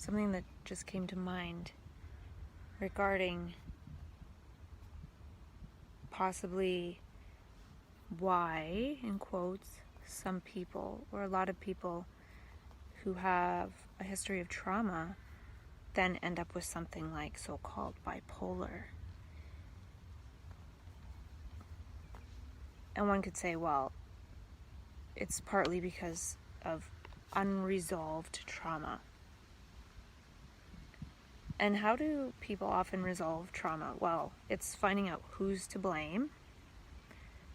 something that just came to mind regarding possibly why, in quotes, some people or a lot of people who have a history of trauma then end up with something like so-called bipolar. And one could say, well, it's partly because of unresolved trauma. And how do people often resolve trauma? Well, it's finding out who's to blame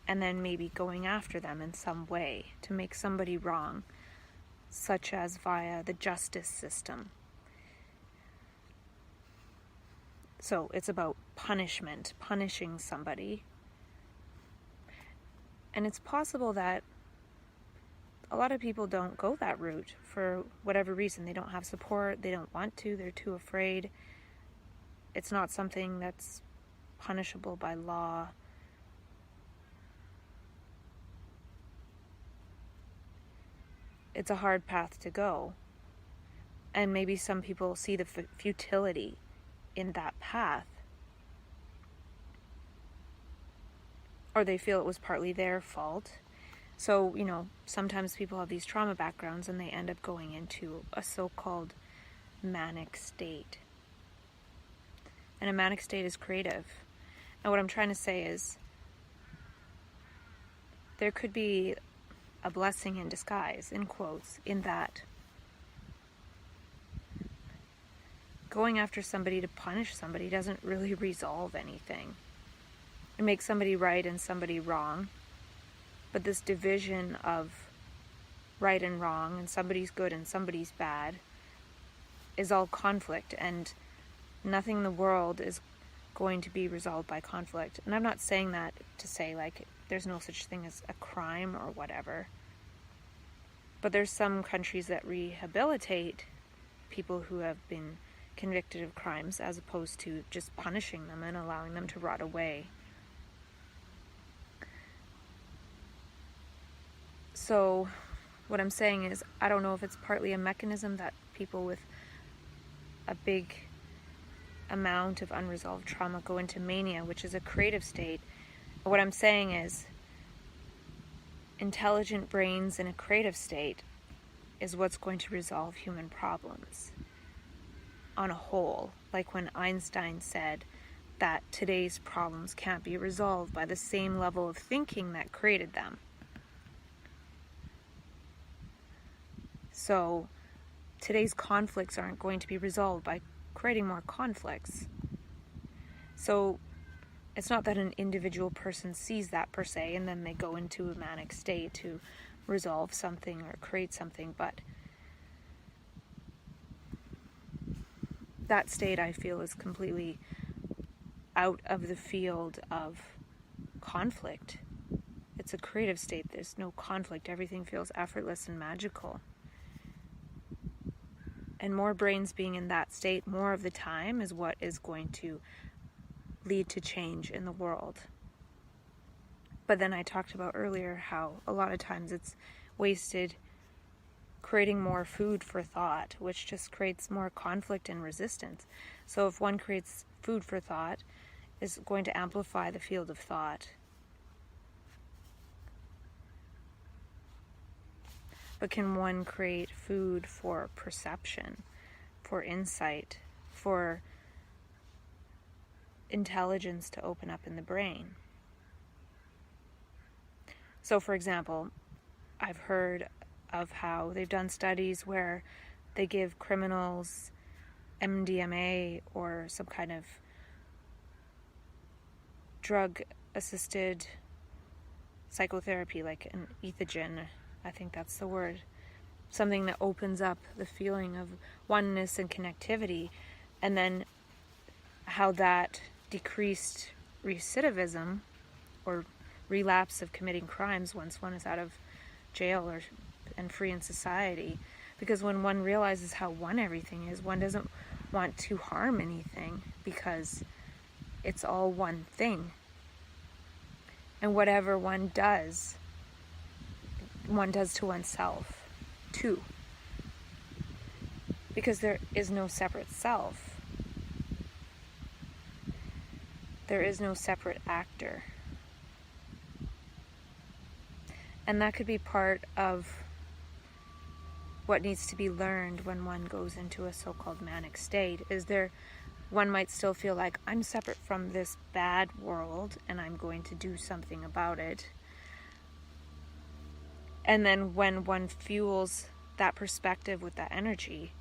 and then maybe going after them in some way to make somebody wrong, such as via the justice system. So it's about punishment, punishing somebody. And it's possible that a lot of people don't go that route for whatever reason. They don't have support, they don't want to, they're too afraid. It's not something that's punishable by law. It's a hard path to go. And maybe some people see the futility in that path. Or they feel it was partly their fault. So, sometimes people have these trauma backgrounds and they end up going into a so-called manic state. And a manic state is creative. And what I'm trying to say is there could be a blessing in disguise, in quotes, in that going after somebody to punish somebody doesn't really resolve anything. It makes somebody right and somebody wrong. But this division of right and wrong, and somebody's good and somebody's bad, is all conflict, and nothing in the world is going to be resolved by conflict. And I'm not saying that to say like there's no such thing as a crime or whatever. But there's some countries that rehabilitate people who have been convicted of crimes as opposed to just punishing them and allowing them to rot away. So what I'm saying is, I don't know if it's partly a mechanism that people with a big amount of unresolved trauma go into mania, which is a creative state. But what I'm saying is, intelligent brains in a creative state is what's going to resolve human problems on a whole. Like when Einstein said that today's problems can't be resolved by the same level of thinking that created them. So today's conflicts aren't going to be resolved by creating more conflicts. So it's not that an individual person sees that per se and then they go into a manic state to resolve something or create something, but that state, I feel, is completely out of the field of conflict. It's a creative state. There's no conflict. Everything feels effortless and magical. And more brains being in that state more of the time is what is going to lead to change in the world. But then I talked about earlier how a lot of times it's wasted creating more food for thought, which just creates more conflict and resistance. So if one creates food for thought, is going to amplify the field of thought. But can one create food for perception, for insight, for intelligence to open up in the brain? So, for example, I've heard of how they've done studies where they give criminals MDMA or some kind of drug-assisted psychotherapy, like an ethogen, I think that's the word, something that opens up the feeling of oneness and connectivity, and then how that decreased recidivism or relapse of committing crimes once one is out of jail and free in society. Because when one realizes how one everything is, one doesn't want to harm anything because it's all one thing. And whatever one does to oneself too. Because there is no separate self. There is no separate actor. And that could be part of what needs to be learned when one goes into a so-called manic state. One might still feel like, I'm separate from this bad world and I'm going to do something about it. And then when one fuels that perspective with that energy,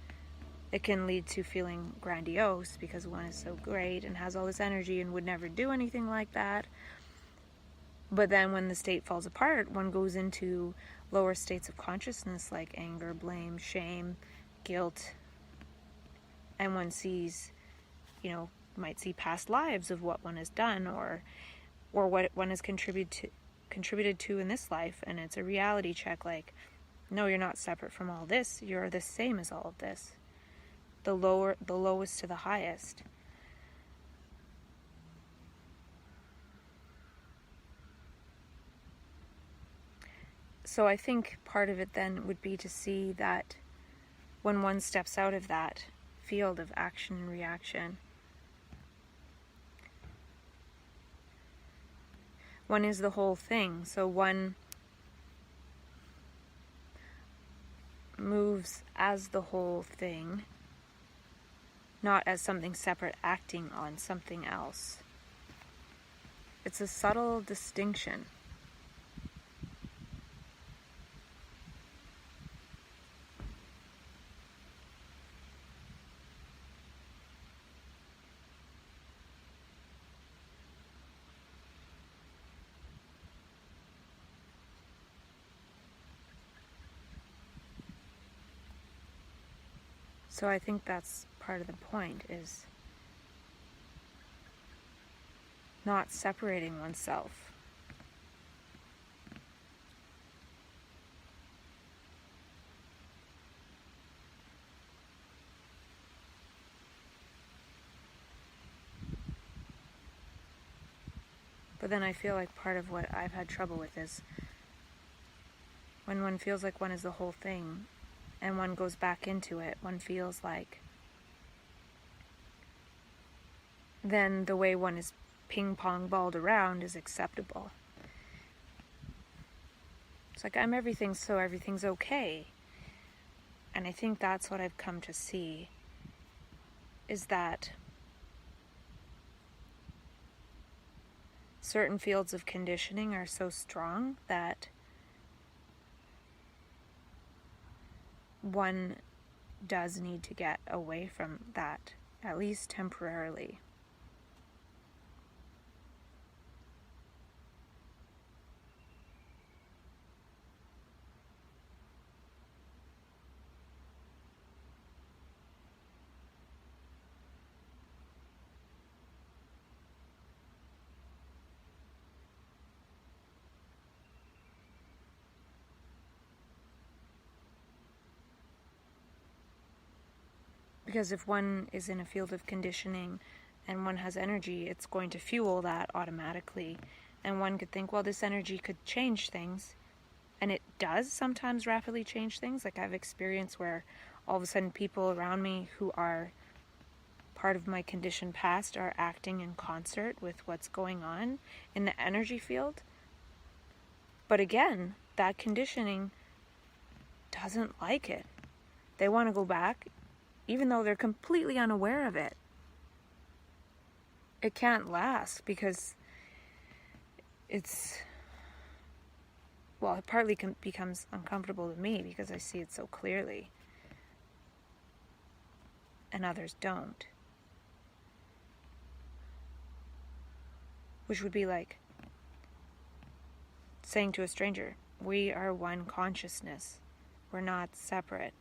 it can lead to feeling grandiose because one is so great and has all this energy and would never do anything like that. But then when the state falls apart, one goes into lower states of consciousness like anger, blame, shame, guilt, and one sees, might see past lives of what one has done or what one has contributed to in this life, and it's a reality check like, no, you're not separate from all this, you're the same as all of this. The lowest to the highest. So I think part of it then would be to see that when one steps out of that field of action and reaction, one is the whole thing. So one moves as the whole thing, not as something separate acting on something else. It's a subtle distinction. So I think that's part of the point, is not separating oneself. But then I feel like part of what I've had trouble with is when one feels like one is the whole thing and one goes back into it, one feels like then the way one is ping-pong balled around is acceptable. It's like, I'm everything, so everything's okay. And I think that's what I've come to see, is that certain fields of conditioning are so strong that one does need to get away from that, at least temporarily. Because if one is in a field of conditioning and one has energy, it's going to fuel that automatically. And one could think, well, this energy could change things. And it does sometimes rapidly change things. Like I've experienced where all of a sudden people around me who are part of my conditioned past are acting in concert with what's going on in the energy field. But again, that conditioning doesn't like it. They want to go back, even though they're completely unaware of it. It can't last because it partly becomes uncomfortable to me because I see it so clearly, and others don't. Which would be like saying to a stranger, we are one consciousness. We're not separate.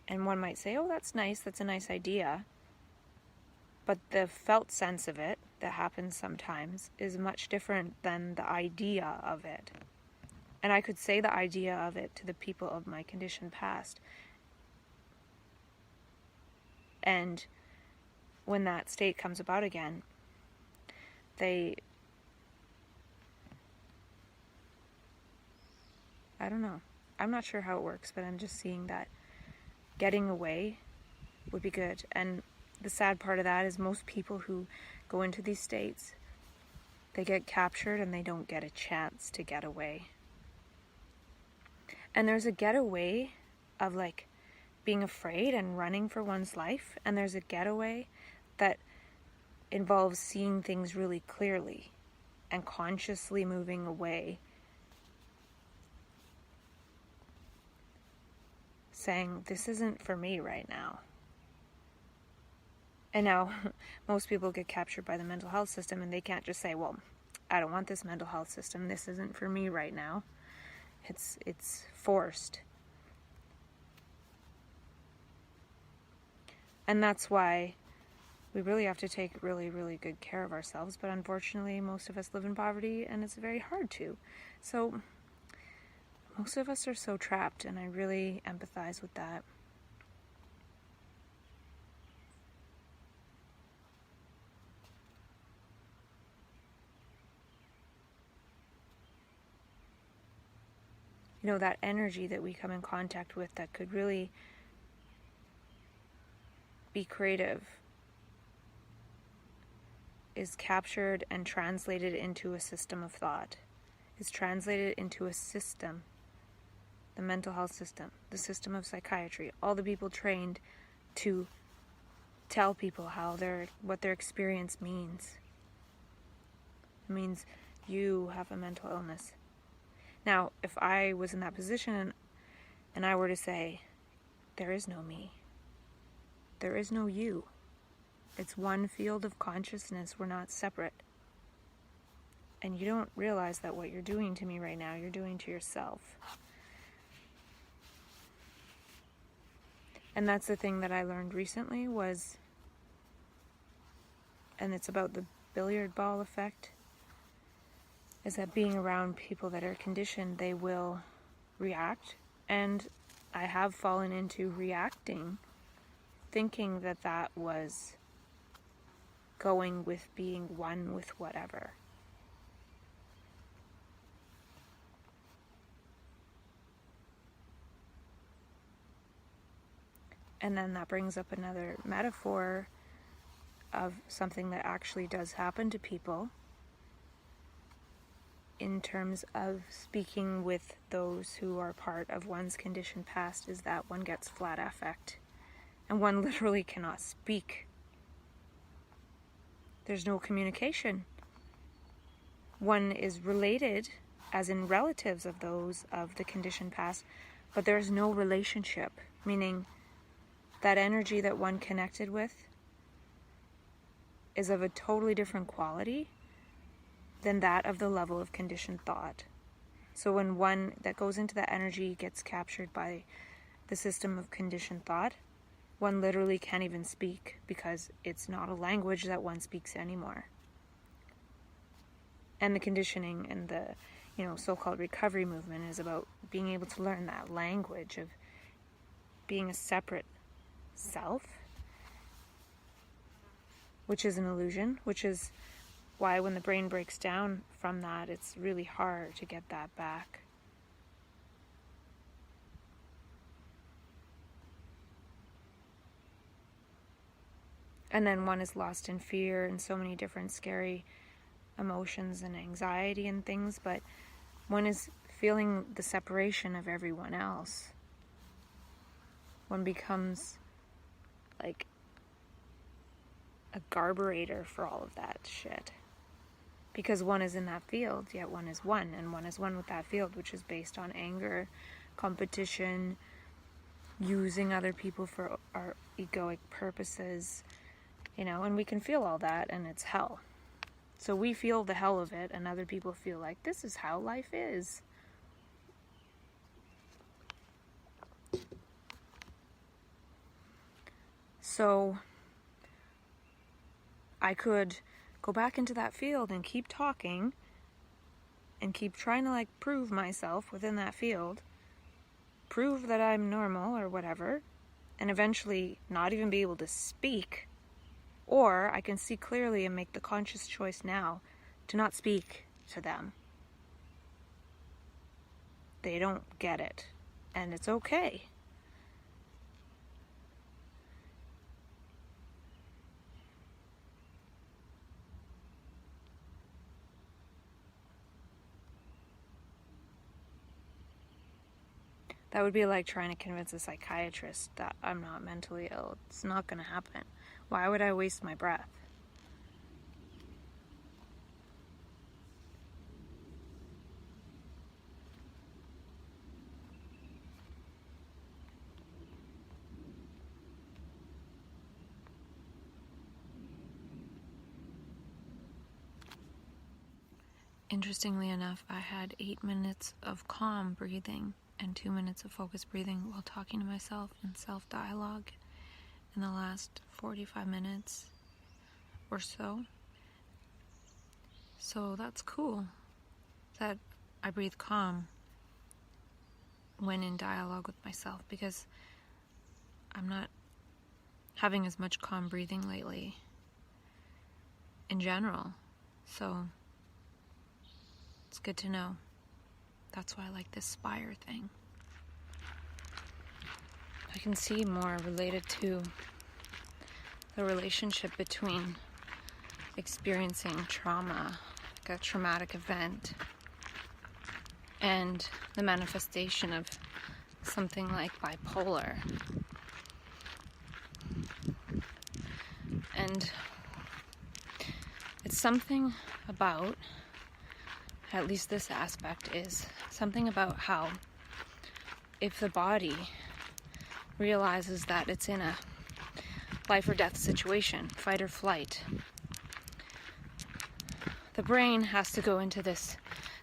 And one might say, oh, that's nice, that's a nice idea. But the felt sense of it that happens sometimes is much different than the idea of it. And I could say the idea of it to the people of my conditioned past. And when that state comes about again, I don't know. I'm not sure how it works, but I'm just seeing that getting away would be good. And the sad part of that is most people who go into these states, they get captured and they don't get a chance to get away. And there's a getaway of like being afraid and running for one's life, and there's a getaway that involves seeing things really clearly and consciously moving away, saying, this isn't for me right now. And now most people get captured by the mental health system, and they can't just say, well, I don't want this mental health system, this isn't for me right now. It's forced. And that's why we really have to take really, really good care of ourselves. But unfortunately, most of us live in poverty, and it's very hard to. So most of us are so trapped, and I really empathize with that. You know, that energy that we come in contact with that could really be creative is captured and translated into a system of thought. Is translated into a system. The mental health system, the system of psychiatry, all the people trained to tell people what their experience means. It means you have a mental illness. Now, if I was in that position and I were to say, there is no me, there is no you, it's one field of consciousness, we're not separate. And you don't realize that what you're doing to me right now, you're doing to yourself. And that's the thing that I learned recently was, and it's about the billiard ball effect, is that being around people that are conditioned, they will react. And I have fallen into reacting, thinking that that was going with being one with whatever. And then that brings up another metaphor of something that actually does happen to people in terms of speaking with those who are part of one's conditioned past, is that one gets flat affect and one literally cannot speak. There's no communication. One is related, as in relatives of those of the conditioned past, but there's no relationship, meaning that energy that one connected with is of a totally different quality than that of the level of conditioned thought. So when one that goes into that energy gets captured by the system of conditioned thought, one literally can't even speak because it's not a language that one speaks anymore. And the conditioning and the, so-called recovery movement is about being able to learn that language of being a separate self, which is an illusion, which is why when the brain breaks down from that, it's really hard to get that back. And then one is lost in fear and so many different scary emotions and anxiety and things, but one is feeling the separation of everyone else. One becomes like a garburator for all of that shit. Because one is in that field, yet one is one, and one is one with that field, which is based on anger, competition, using other people for our egoic purposes, and we can feel all that, and it's hell. So we feel the hell of it, and other people feel like, this is how life is. So I could go back into that field and keep talking and keep trying to prove myself within that field, prove that I'm normal or whatever, and eventually not even be able to speak. Or I can see clearly and make the conscious choice now to not speak to them. They don't get it, and it's okay. That would be like trying to convince a psychiatrist that I'm not mentally ill. It's not going to happen. Why would I waste my breath? Interestingly enough, I had 8 minutes of calm breathing and 2 minutes of focused breathing while talking to myself in self-dialogue in the last 45 minutes or so. So that's cool that I breathe calm when in dialogue with myself, because I'm not having as much calm breathing lately in general. So it's good to know. That's why I like this spire thing. I can see more related to the relationship between experiencing trauma, like a traumatic event, and the manifestation of something like bipolar. And it's something about, at least this aspect is something about how if the body realizes that it's in a life or death situation, fight or flight, the brain has to go into this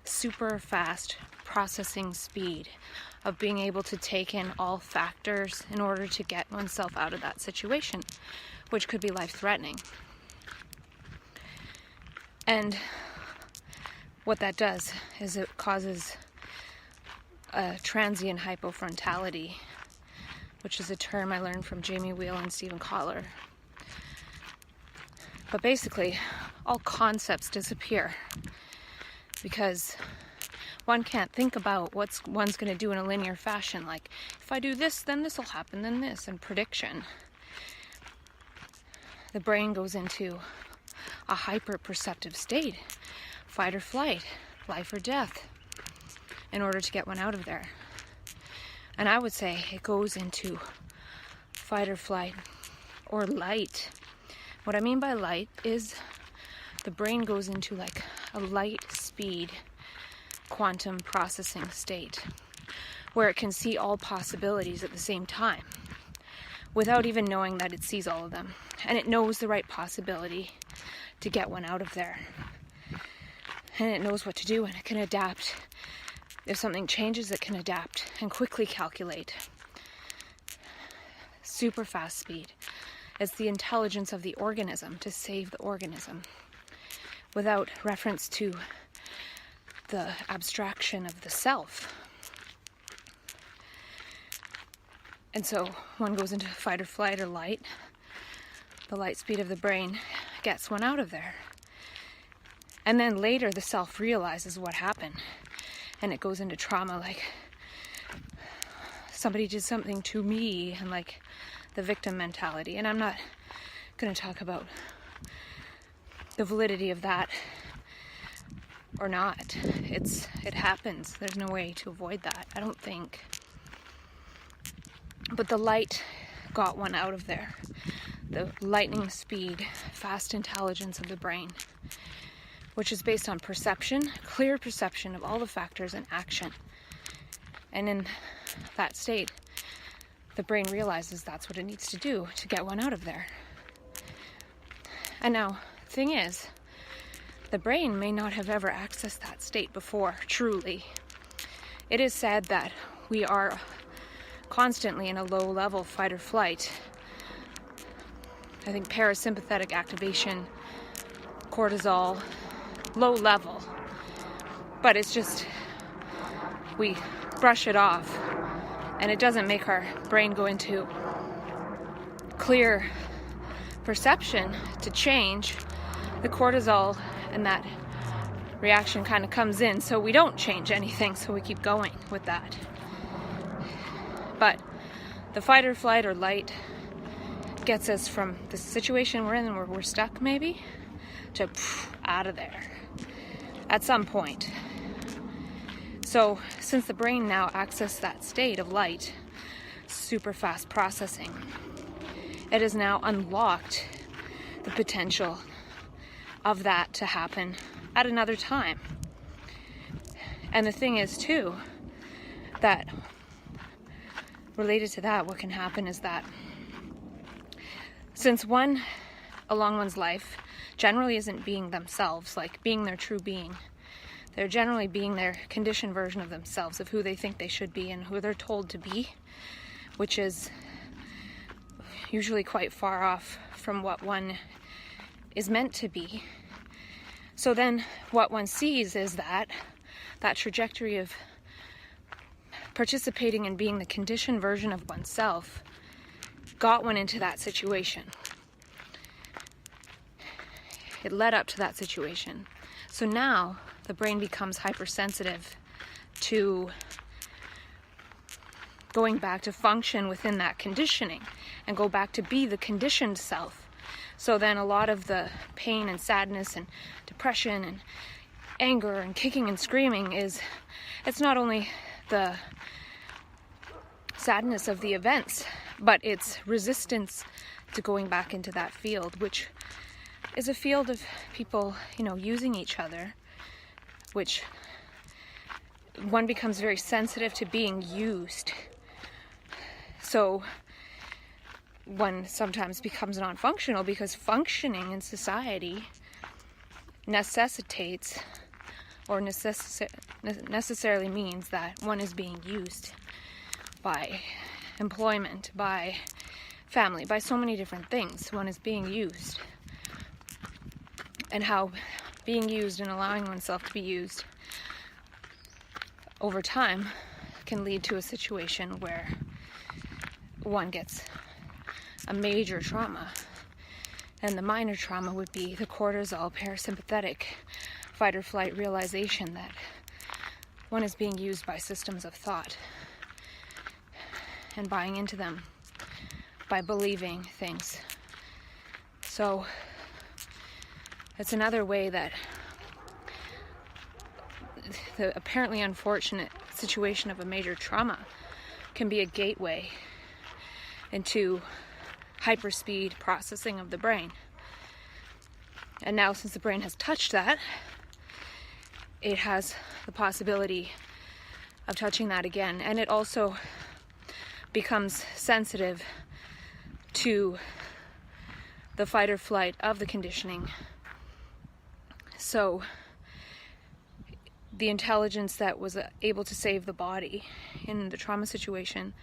super fast processing speed of being able to take in all factors in order to get oneself out of that situation, which could be life-threatening. And what that does is it causes a transient hypofrontality, which is a term I learned from Jamie Wheal and Stephen Kotler. But basically, all concepts disappear because one can't think about what one's going to do in a linear fashion, like, if I do this, then this will happen, then this, and prediction. The brain goes into a hyper-perceptive state, fight or flight, life or death, in order to get one out of there. And I would say it goes into fight or flight or light. What I mean by light is the brain goes into like a light speed quantum processing state where it can see all possibilities at the same time without even knowing that it sees all of them. And it knows the right possibility to get one out of there. And it knows what to do, and it can adapt. If something changes, it can adapt and quickly calculate. Super fast speed. It's the intelligence of the organism to save the organism without reference to the abstraction of the self. And so one goes into fight or flight or light. The light speed of the brain gets one out of there. And then later the self realizes what happened. And it goes into trauma, like somebody did something to me, and like the victim mentality. And I'm not going to talk about the validity of that or not. It happens. There's no way to avoid that, I don't think. But the light got one out of there. The lightning speed, fast intelligence of the brain, which is based on perception, clear perception of all the factors in action. And in that state, the brain realizes that's what it needs to do to get one out of there. And now, the thing is, the brain may not have ever accessed that state before, truly. It is said that we are constantly in a low-level fight or flight. I think parasympathetic activation, cortisol, low level. But it's just, we brush it off, and it doesn't make our brain go into clear perception to change. The cortisol and that reaction kind of comes in, so we don't change anything, so we keep going with that. But the fight or flight or light gets us from the situation we're in, where we're stuck maybe, to out of there at some point. So since the brain now accesses that state of light, super fast processing, it has now unlocked the potential of that to happen at another time. And the thing is too, that related to that, what can happen is that since one along one's life generally isn't being themselves, like being their true being, they're generally being their conditioned version of themselves, of who they think they should be and who they're told to be, which is usually quite far off from what one is meant to be. So then what one sees is that trajectory of participating in being the conditioned version of oneself got one into that situation. It led up to that situation. So now the brain becomes hypersensitive to going back to function within that conditioning and go back to be the conditioned self. So then a lot of the pain and sadness and depression and anger and kicking and screaming it's not only the sadness of the events, but it's resistance to going back into that field, which is a field of people, using each other, which one becomes very sensitive to being used. So one sometimes becomes non-functional because functioning in society necessitates or necessarily means that one is being used by employment, by family, by so many different things. One is being used. And how being used and allowing oneself to be used over time can lead to a situation where one gets a major trauma. And the minor trauma would be the cortisol, parasympathetic, fight or flight realization that one is being used by systems of thought and buying into them by believing things. So it's another way that the apparently unfortunate situation of a major trauma can be a gateway into hyperspeed processing of the brain. And now since the brain has touched that, it has the possibility of touching that again. And it also becomes sensitive to the fight or flight of the conditioning. So the intelligence that was able to save the body in the trauma situation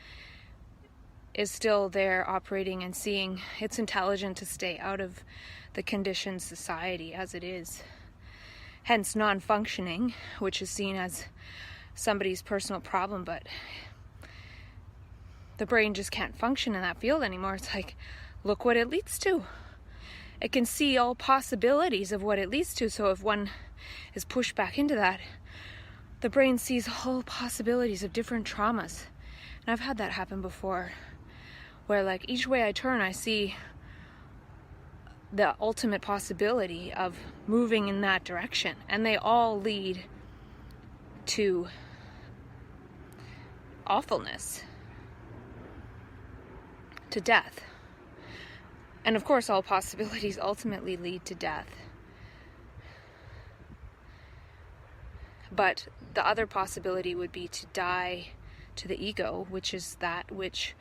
is still there operating and seeing it's intelligent to stay out of the conditioned society as it is. Hence non-functioning, which is seen as somebody's personal problem, but the brain just can't function in that field anymore. It's like, look what it leads to. It can see all possibilities of what it leads to. So if one is pushed back into that, the brain sees all possibilities of different traumas. And I've had that happen before, where like each way I turn, I see the ultimate possibility of moving in that direction. And they all lead to awfulness, to death. And of course, all possibilities ultimately lead to death. But the other possibility would be to die to the ego, which is that which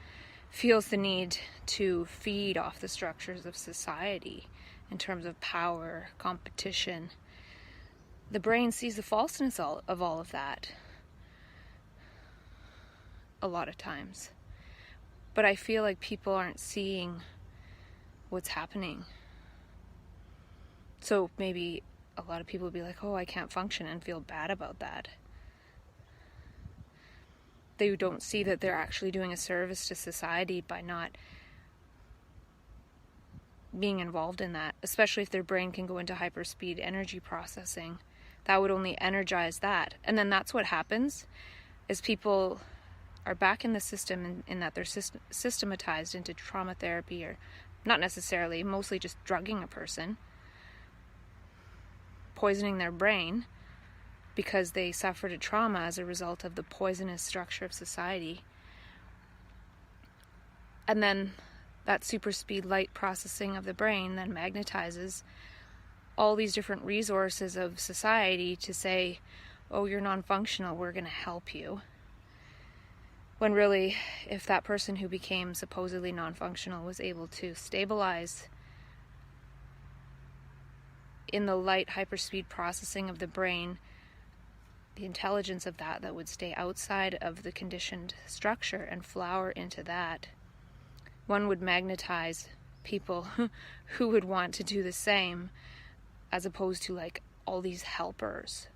feels the need to feed off the structures of society in terms of power, competition. The brain sees the falseness of all of that a lot of times. But I feel like people aren't seeing what's happening. So maybe a lot of people would be like, oh, I can't function, and feel bad about that. They don't see that they're actually doing a service to society by not being involved in that, especially if their brain can go into hyperspeed energy processing. That would only energize that. And then that's what happens, is people are back in the system in that they're systematized into trauma therapy, or not necessarily, mostly just drugging a person, poisoning their brain, because they suffered a trauma as a result of the poisonous structure of society. And then that super speed light processing of the brain then magnetizes all these different resources of society to say, oh, you're non-functional, we're going to help you. When really, if that person who became supposedly non-functional was able to stabilize in the light hyperspeed processing of the brain, the intelligence of that would stay outside of the conditioned structure and flower into that, one would magnetize people who would want to do the same, as opposed to like all these helpers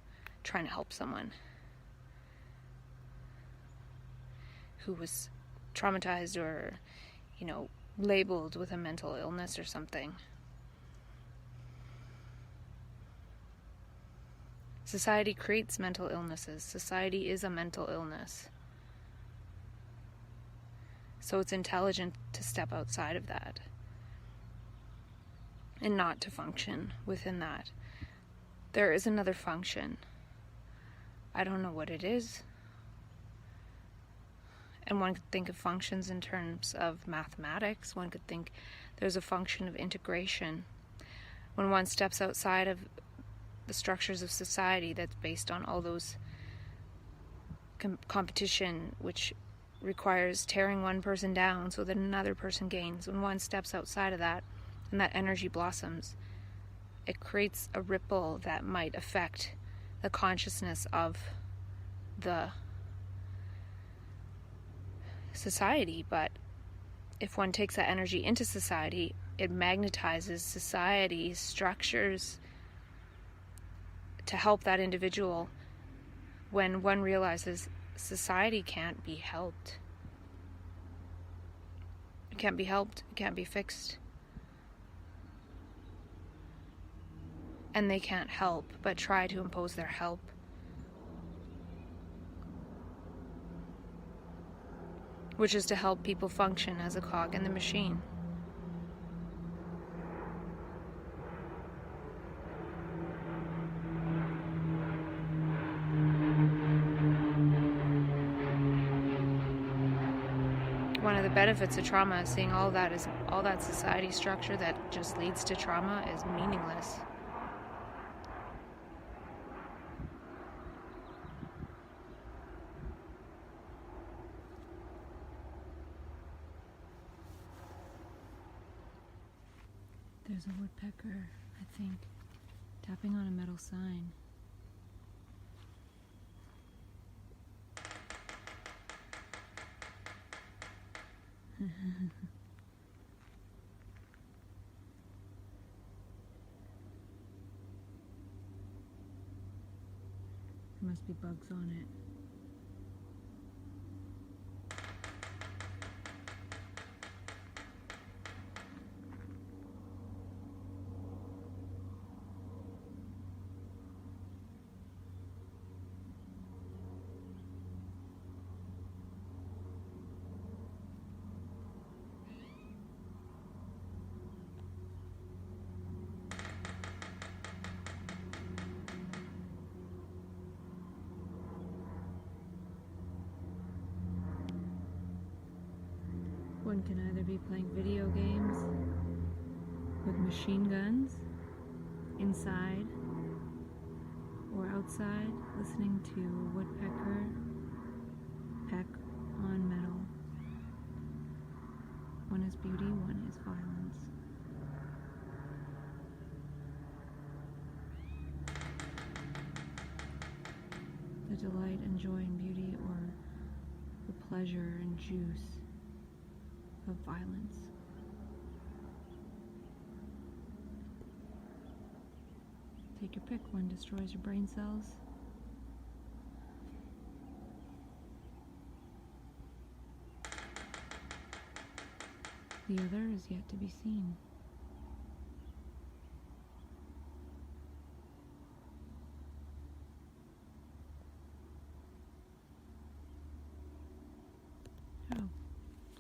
trying to help someone who was traumatized or, labeled with a mental illness or something. Society creates mental illnesses. Society is a mental illness. So it's intelligent to step outside of that and not to function within that. There is another function. I don't know what it is. And one could think of functions in terms of mathematics. One could think there's a function of integration. When one steps outside of the structures of society that's based on all those competition, which requires tearing one person down so that another person gains. When one steps outside of that and that energy blossoms, it creates a ripple that might affect the consciousness of the society. But if one takes that energy into society, it magnetizes society's structures to help that individual when one realizes society can't be helped. It can't be helped, it can't be fixed. And they can't help but try to impose their help. Which is to help people function as a cog in the machine. One of the benefits of trauma is seeing all that society structure that just leads to trauma is meaningless. There's a woodpecker, I think, tapping on a metal sign. There must be bugs on it. One can either be playing video games with machine guns inside or outside, listening to a woodpecker peck on metal. One is beauty, one is violence. The delight and joy and beauty, or the pleasure and juice of violence. Take your pick. One destroys your brain cells. The other is yet to be seen. Oh.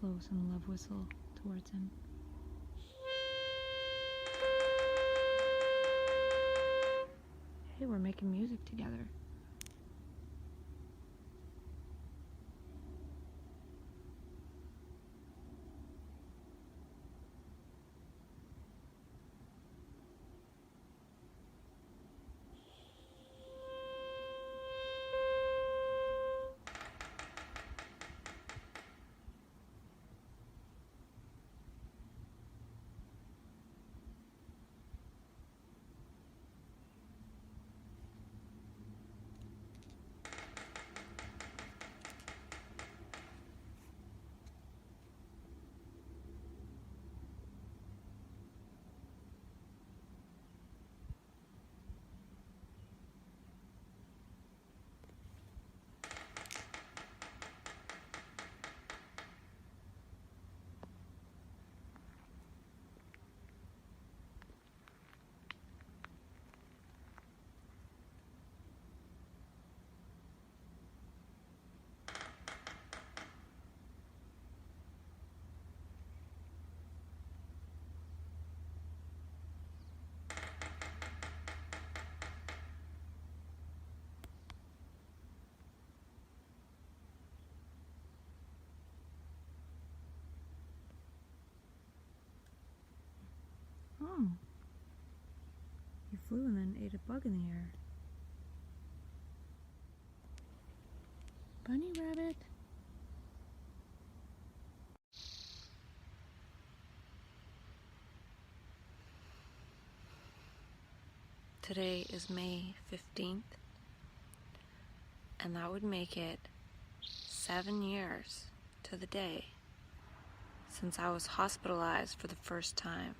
Blow some love whistle towards him. Hey, we're making music together. Oh. You flew and then ate a bug in the air. Bunny rabbit. Today is May 15th, and that would make it 7 years to the day since I was hospitalized for the first time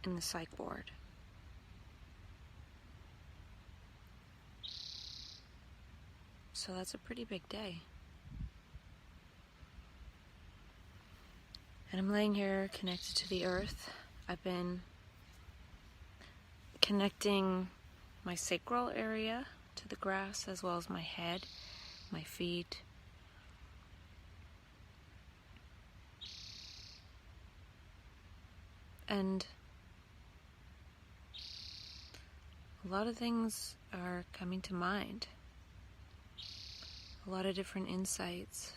in the psych ward. So that's a pretty big day. And I'm laying here connected to the earth. I've been connecting my sacral area to the grass, as well as my head, my feet. And a lot of things are coming to mind. A lot of different insights.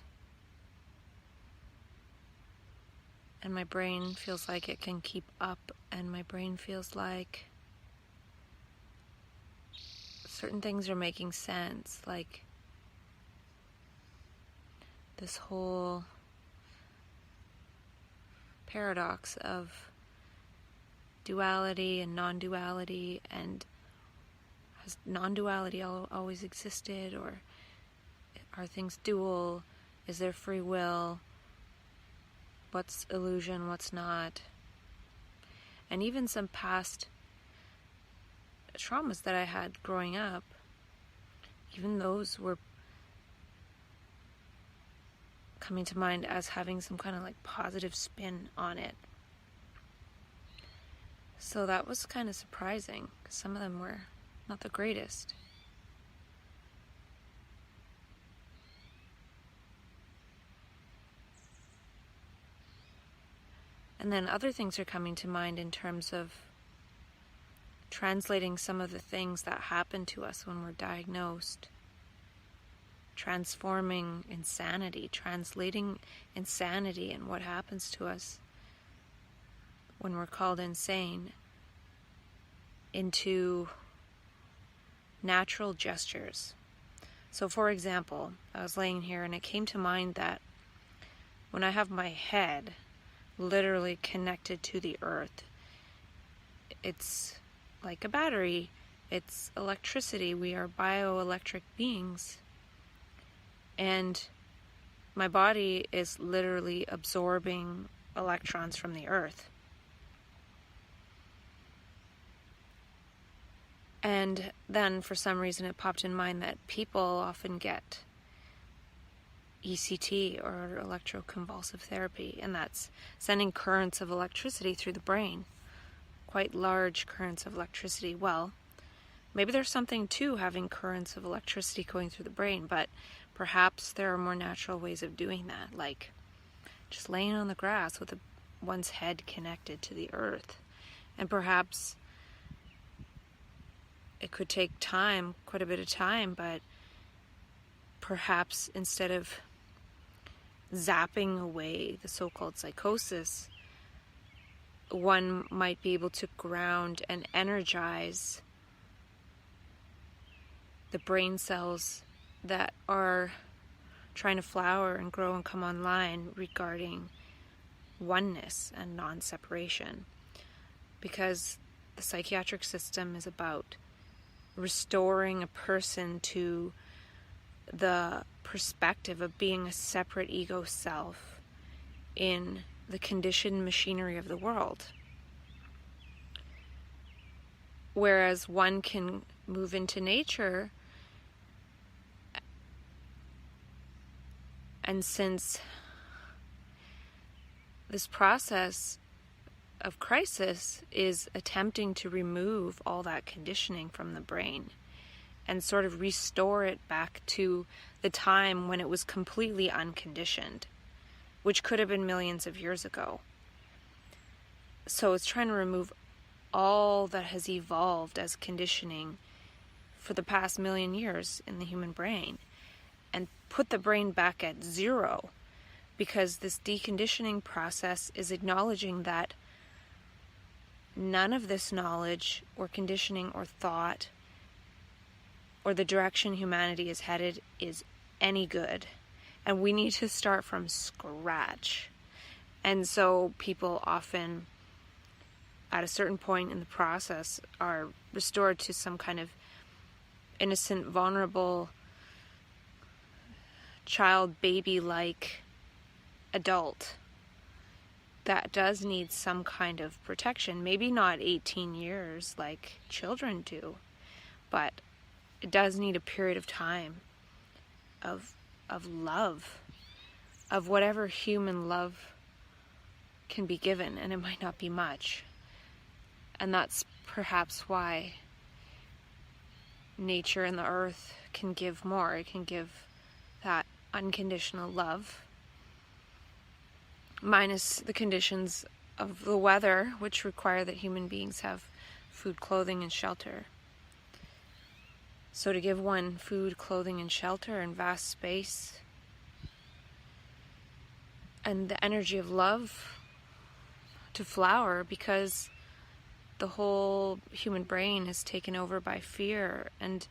And my brain feels like it can keep up, and my brain feels like certain things are making sense, like this whole paradox of duality and non-duality, and has non-duality always existed, or are things dual? Is there free will? What's illusion, what's not? And even some past traumas that I had growing up, even those were coming to mind as having some kind of like positive spin on it. So that was kind of surprising, because some of them were not the greatest. And then other things are coming to mind in terms of translating some of the things that happen to us when we're diagnosed. Transforming insanity, translating insanity and what happens to us when we're called insane into natural gestures. So for example, I was laying here and it came to mind that when I have my head literally connected to the earth, it's like a battery, it's electricity, we are bioelectric beings, and my body is literally absorbing electrons from the earth. And then for some reason it popped in mind that people often get ECT, or electroconvulsive therapy, and that's sending currents of electricity through the brain, quite large currents of electricity. Well, maybe there's something to having currents of electricity going through the brain, but perhaps there are more natural ways of doing that, like just laying on the grass with one's head connected to the earth. And perhaps it could take time, quite a bit of time, but perhaps instead of zapping away the so-called psychosis, one might be able to ground and energize the brain cells that are trying to flower and grow and come online regarding oneness and non-separation. Because the psychiatric system is about restoring a person to the perspective of being a separate ego self in the conditioned machinery of the world. Whereas one can move into nature, and since this process of crisis is attempting to remove all that conditioning from the brain and sort of restore it back to the time when it was completely unconditioned, which could have been millions of years ago. So it's trying to remove all that has evolved as conditioning for the past million years in the human brain and put the brain back at zero, because this deconditioning process is acknowledging that none of this knowledge or conditioning or thought or the direction humanity is headed is any good. And we need to start from scratch. And so people often, at a certain point in the process, are restored to some kind of innocent, vulnerable, child, baby-like adult that does need some kind of protection. Maybe not 18 years like children do, but it does need a period of time of love, of whatever human love can be given, and it might not be much. And that's perhaps why nature and the earth can give more. It can give that unconditional love, minus the conditions of the weather, which require that human beings have food, clothing, and shelter. So to give one food, clothing, and shelter and vast space, and the energy of love to flower, because the whole human brain is taken over by fear and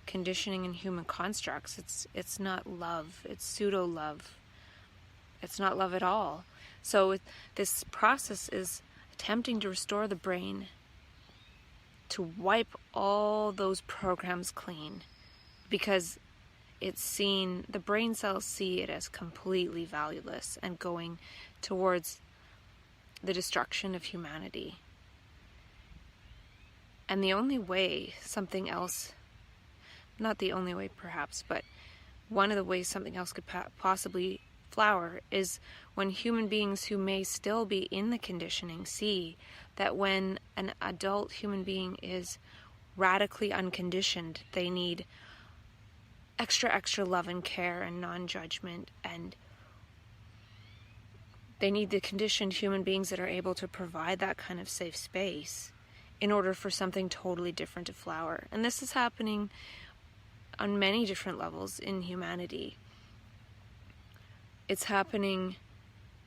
conditioning and human constructs. It's not love. It's pseudo love. It's not love at all. So this process is attempting to restore the brain, to wipe all those programs clean, because it's seen, the brain cells see it as completely valueless and going towards the destruction of humanity. And the only way something else, not the only way perhaps, but one of the ways something else could possibly flower is when human beings who may still be in the conditioning see that when an adult human being is radically unconditioned, they need extra love and care and non-judgment, and they need the conditioned human beings that are able to provide that kind of safe space in order for something totally different to flower. And this is happening on many different levels in humanity. It's happening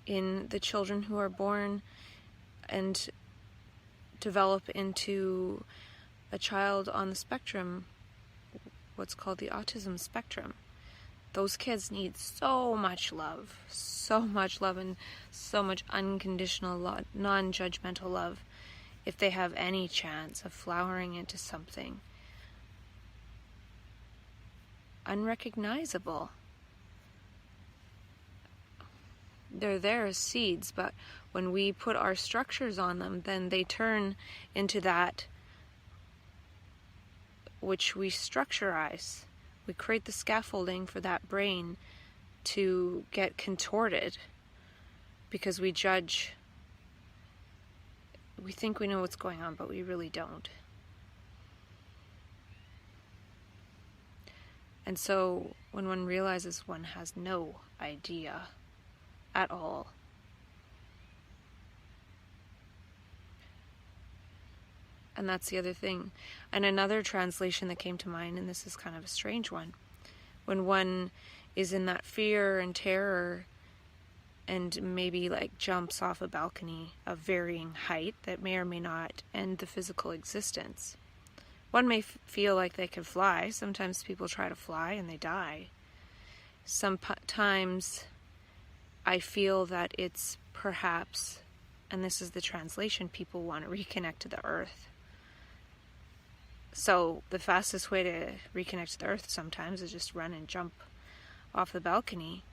in the children who are born and develop into a child on the spectrum, what's called the autism spectrum. Those kids need so much love, and so much unconditional, non-judgmental love if they have any chance of flowering into something unrecognizable. They're there as seeds, but when we put our structures on them, then they turn into that which we structurize. We create the scaffolding for that brain to get contorted because we judge. We think we know what's going on, but we really don't. And so when one realizes one has no idea at all, and that's the other thing. And another translation that came to mind, and this is kind of a strange one, when one is in that fear and terror and maybe like jumps off a balcony of varying height that may or may not end the physical existence. One may feel like they can fly. Sometimes people try to fly and they die. Sometimes I feel that it's perhaps, and this is the translation, people want to reconnect to the earth. So the fastest way to reconnect to the earth sometimes is just run and jump off the balcony.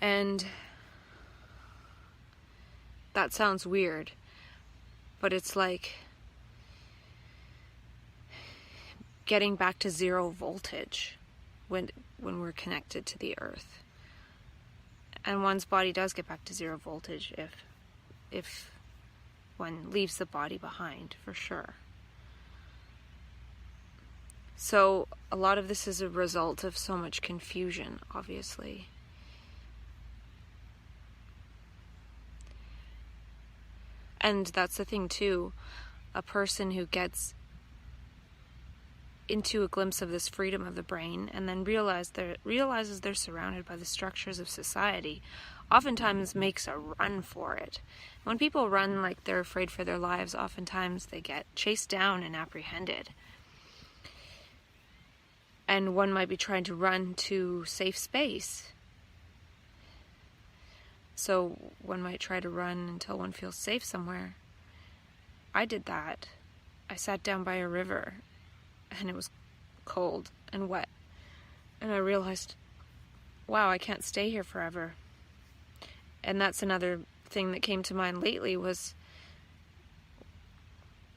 And that sounds weird, but it's like getting back to zero voltage when we're connected to the earth. And one's body does get back to zero voltage if one leaves the body behind, for sure. So a lot of this is a result of so much confusion, obviously. And that's the thing too, a person who gets into a glimpse of this freedom of the brain and then realizes they're surrounded by the structures of society, oftentimes makes a run for it. When people run like they're afraid for their lives, oftentimes they get chased down and apprehended. And one might be trying to run to safe space. So one might try to run until one feels safe somewhere. I did that. I sat down by a river, and it was cold and wet. And I realized, wow, I can't stay here forever. And that's another thing that came to mind lately, was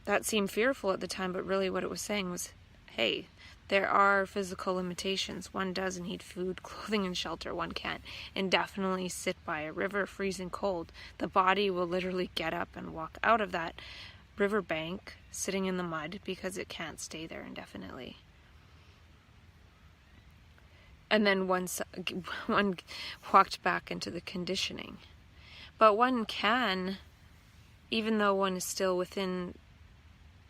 that seemed fearful at the time, but really what it was saying was, hey, there are physical limitations. One does need food, clothing, and shelter. One can't indefinitely sit by a river freezing cold. The body will literally get up and walk out of that riverbank sitting in the mud because it can't stay there indefinitely. And then one walked back into the conditioning. But one can, even though one is still within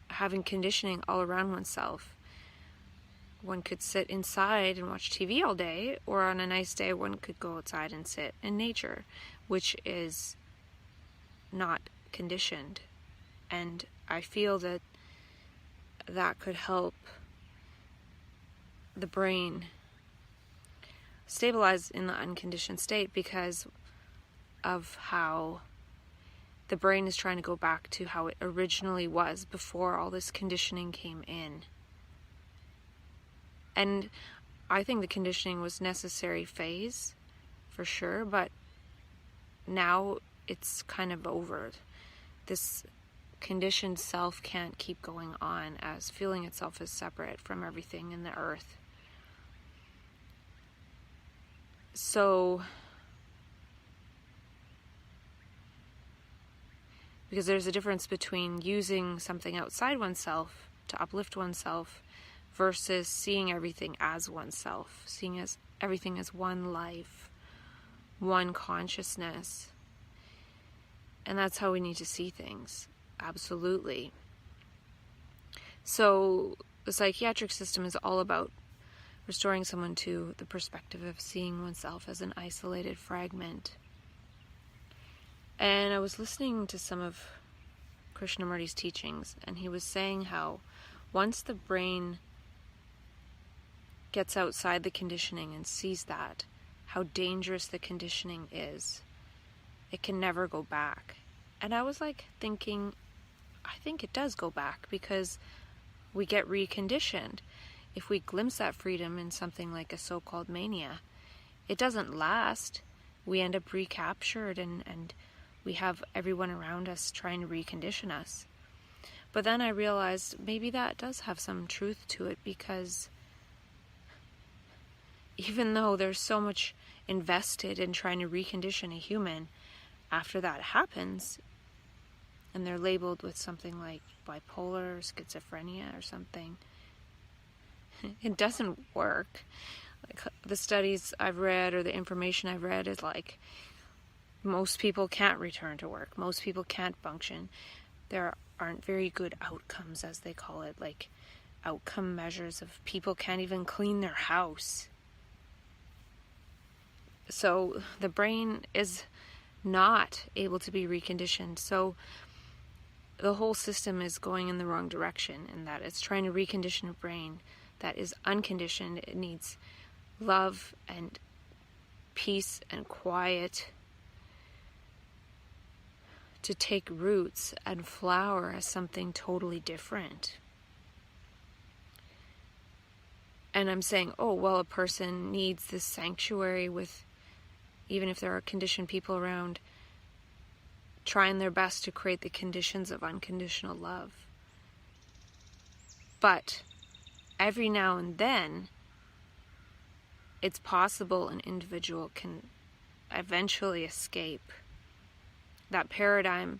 having conditioning all around oneself, one could sit inside and watch TV all day, or on a nice day one could go outside and sit in nature, which is not conditioned. And I feel that that could help the brain stabilize in the unconditioned state, because of how the brain is trying to go back to how it originally was before all this conditioning came in. And I think the conditioning was necessary phase, for sure, but now it's kind of over. This conditioned self can't keep going on as feeling itself as separate from everything in the earth. So, because there's a difference between using something outside oneself to uplift oneself versus seeing everything as oneself, seeing as everything as one life, one consciousness. And that's how we need to see things. Absolutely. So the psychiatric system is all about restoring someone to the perspective of seeing oneself as an isolated fragment. And I was listening to some of Krishnamurti's teachings, and he was saying how once the brain gets outside the conditioning and sees that, how dangerous the conditioning is, it can never go back. And I was like thinking, I think it does go back, because we get reconditioned. If we glimpse that freedom in something like a so-called mania, it doesn't last. We end up recaptured, and we have everyone around us trying to recondition us. But then I realized maybe that does have some truth to it, because even though there's so much invested in trying to recondition a human, after that happens, and they're labeled with something like bipolar or schizophrenia or something, it doesn't work. Like, the studies I've read or the information I've read is like, most people can't return to work. Most people can't function. There aren't very good outcomes, as they call it, like outcome measures of people can't even clean their house. So the brain is not able to be reconditioned. So the whole system is going in the wrong direction, in that it's trying to recondition a brain that is unconditioned. It needs love and peace and quiet to take roots and flower as something totally different. And I'm saying, oh, well, a person needs this sanctuary with, even if there are conditioned people around, trying their best to create the conditions of unconditional love. But every now and then, it's possible an individual can eventually escape that paradigm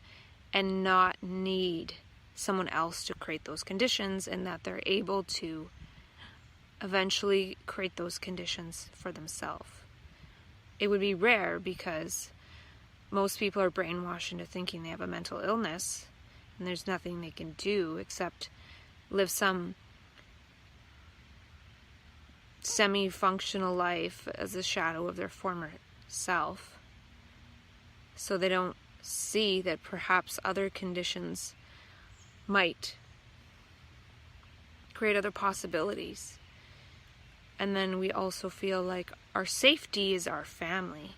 and not need someone else to create those conditions, and that they're able to eventually create those conditions for themselves. It would be rare, because most people are brainwashed into thinking they have a mental illness and there's nothing they can do except live some semi-functional life as a shadow of their former self. so they don't see that perhaps other conditions might create other possibilities. And then we also feel like our safety is our family,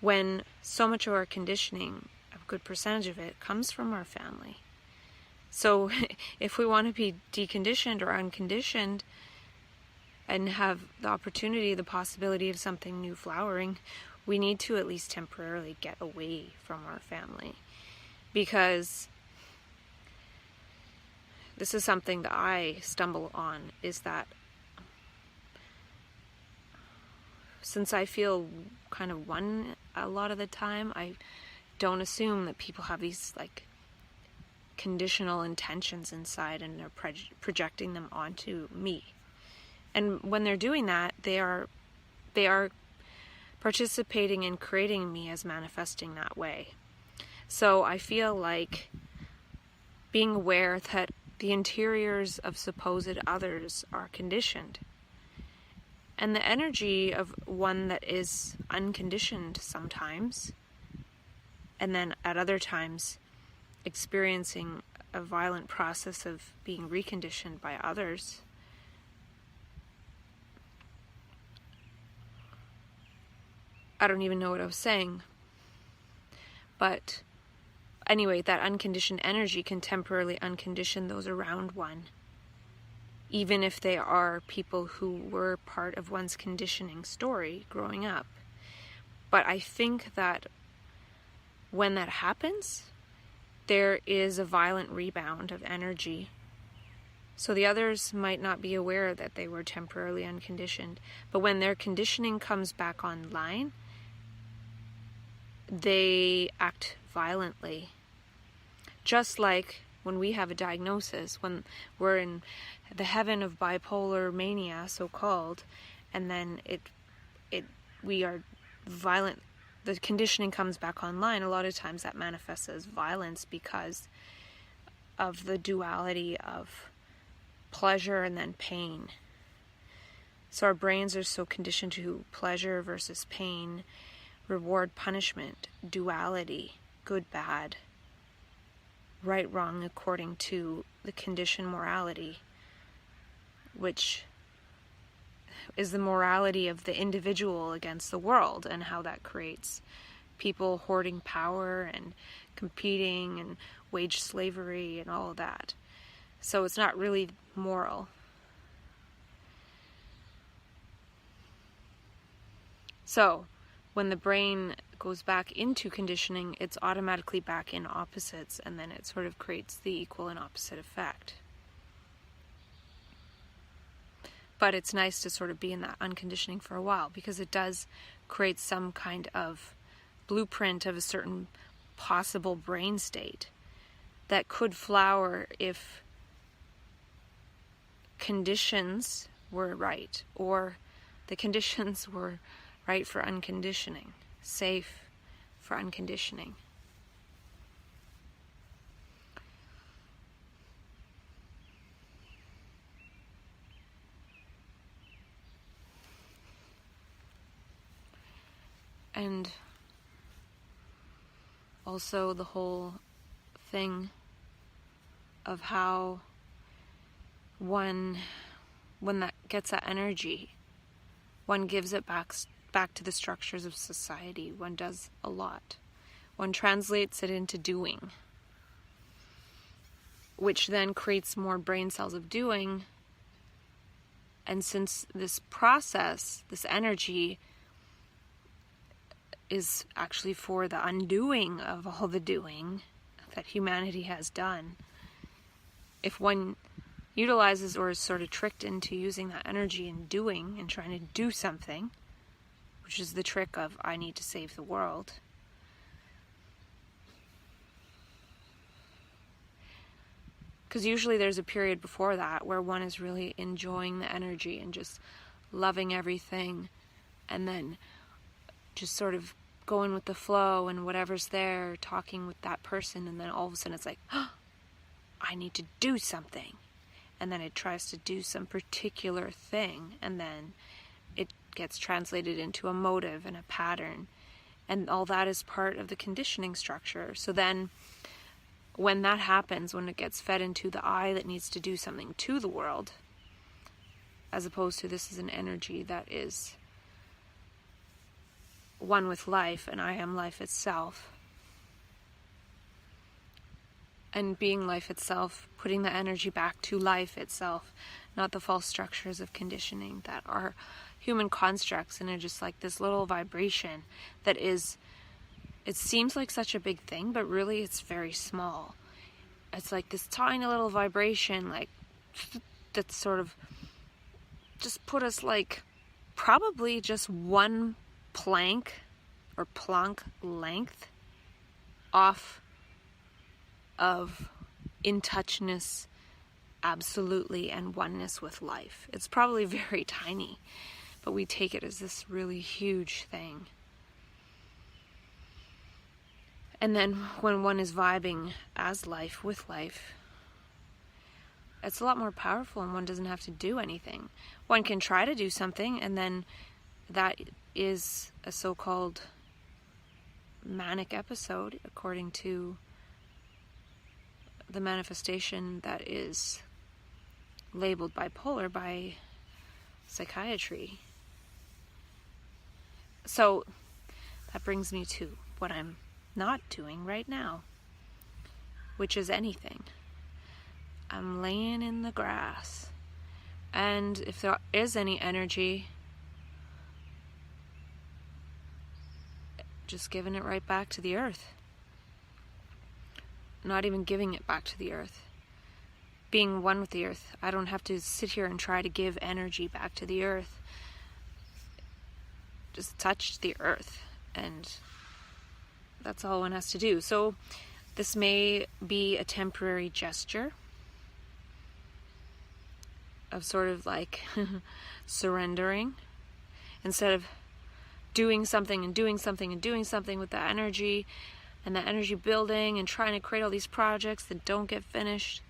when so much of our conditioning, a good percentage of it, comes from our family. So if we want to be deconditioned or unconditioned and have the opportunity, the possibility of something new flowering, we need to at least temporarily get away from our family. Because this is something that I stumble on, is that since I feel kind of one a lot of the time, I don't assume that people have these like conditional intentions inside and they're projecting them onto me. And when they're doing that, they are participating in creating me as manifesting that way. So I feel like being aware that the interiors of supposed others are conditioned, and the energy of one that is unconditioned sometimes, and then at other times experiencing a violent process of being reconditioned by others. I don't even know what I was saying. But anyway, that unconditioned energy can temporarily uncondition those around one, even if they are people who were part of one's conditioning story growing up. But I think that when that happens, there is a violent rebound of energy. So the others might not be aware that they were temporarily unconditioned. But when their conditioning comes back online, they act violently. Just like when we have a diagnosis, when we're in the heaven of bipolar mania, so-called, and then we are violent, the conditioning comes back online. A lot of times that manifests as violence because of the duality of pleasure and then pain. So our brains are so conditioned to pleasure versus pain, reward, punishment, duality, good, bad, right, wrong, according to the conditioned morality, which is the morality of the individual against the world, and how that creates people hoarding power and competing and wage slavery and all of that. So it's not really moral. So when the brain goes back into conditioning, it's automatically back in opposites, and then it sort of creates the equal and opposite effect. But it's nice to sort of be in that unconditioning for a while, because it does create some kind of blueprint of a certain possible brain state that could flower if conditions were right, or the conditions were right for unconditioning, safe for unconditioning. And also the whole thing of how when that gets that energy, one gives it back to the structures of society. One does a lot. One translates it into doing, which then creates more brain cells of doing. And since this process, this energy, is actually for the undoing of all the doing that humanity has done, if one utilizes or is sort of tricked into using that energy and doing and trying to do something, which is the trick of I need to save the world, because usually there's a period before that where one is really enjoying the energy and just loving everything, and then just sort of going with the flow and whatever's there, talking with that person, and then all of a sudden it's like, oh, I need to do something. And then it tries to do some particular thing, and then it gets translated into a motive and a pattern, And all that is part of the conditioning structure. So then when that happens, when it gets fed into the I that needs to do something to the world, as opposed to this is an energy that is one with life, and I am life itself. And being life itself, putting the energy back to life itself, not the false structures of conditioning that are human constructs and are just like this little vibration that is, it seems like such a big thing, but really it's very small. It's like this tiny little vibration, like, that's sort of just put us like probably just one plank or plonk length off of in-touchness absolutely and oneness with life. It's probably very tiny, but we take it as this really huge thing. And then when one is vibing as life with life, it's a lot more powerful, and one doesn't have to do anything. One can try to do something, and then that is a so-called manic episode, according to the manifestation that is labeled bipolar by psychiatry. So that brings me to what I'm not doing right now, which is anything. I'm laying in the grass, and if there is any energy, just giving it right back to the earth. Not even giving it back to the earth. Being one with the earth. I don't have to sit here and try to give energy back to the earth. Just touch the earth, and that's all one has to do. So this may be a temporary gesture of sort of like surrendering, instead of doing something and doing something and doing something with that energy, and that energy building and trying to create all these projects that don't get finished.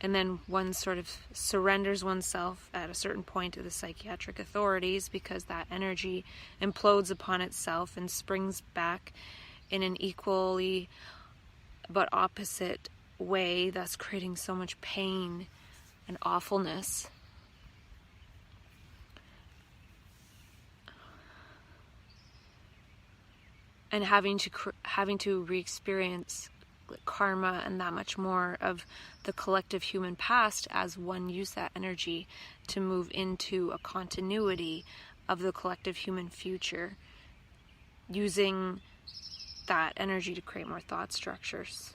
And then one sort of surrenders oneself at a certain point to the psychiatric authorities, because that energy implodes upon itself and springs back in an equally but opposite way, thus creating so much pain and awfulness. And having to re-experience karma and that much more of the collective human past as one used that energy to move into a continuity of the collective human future, using that energy to create more thought structures.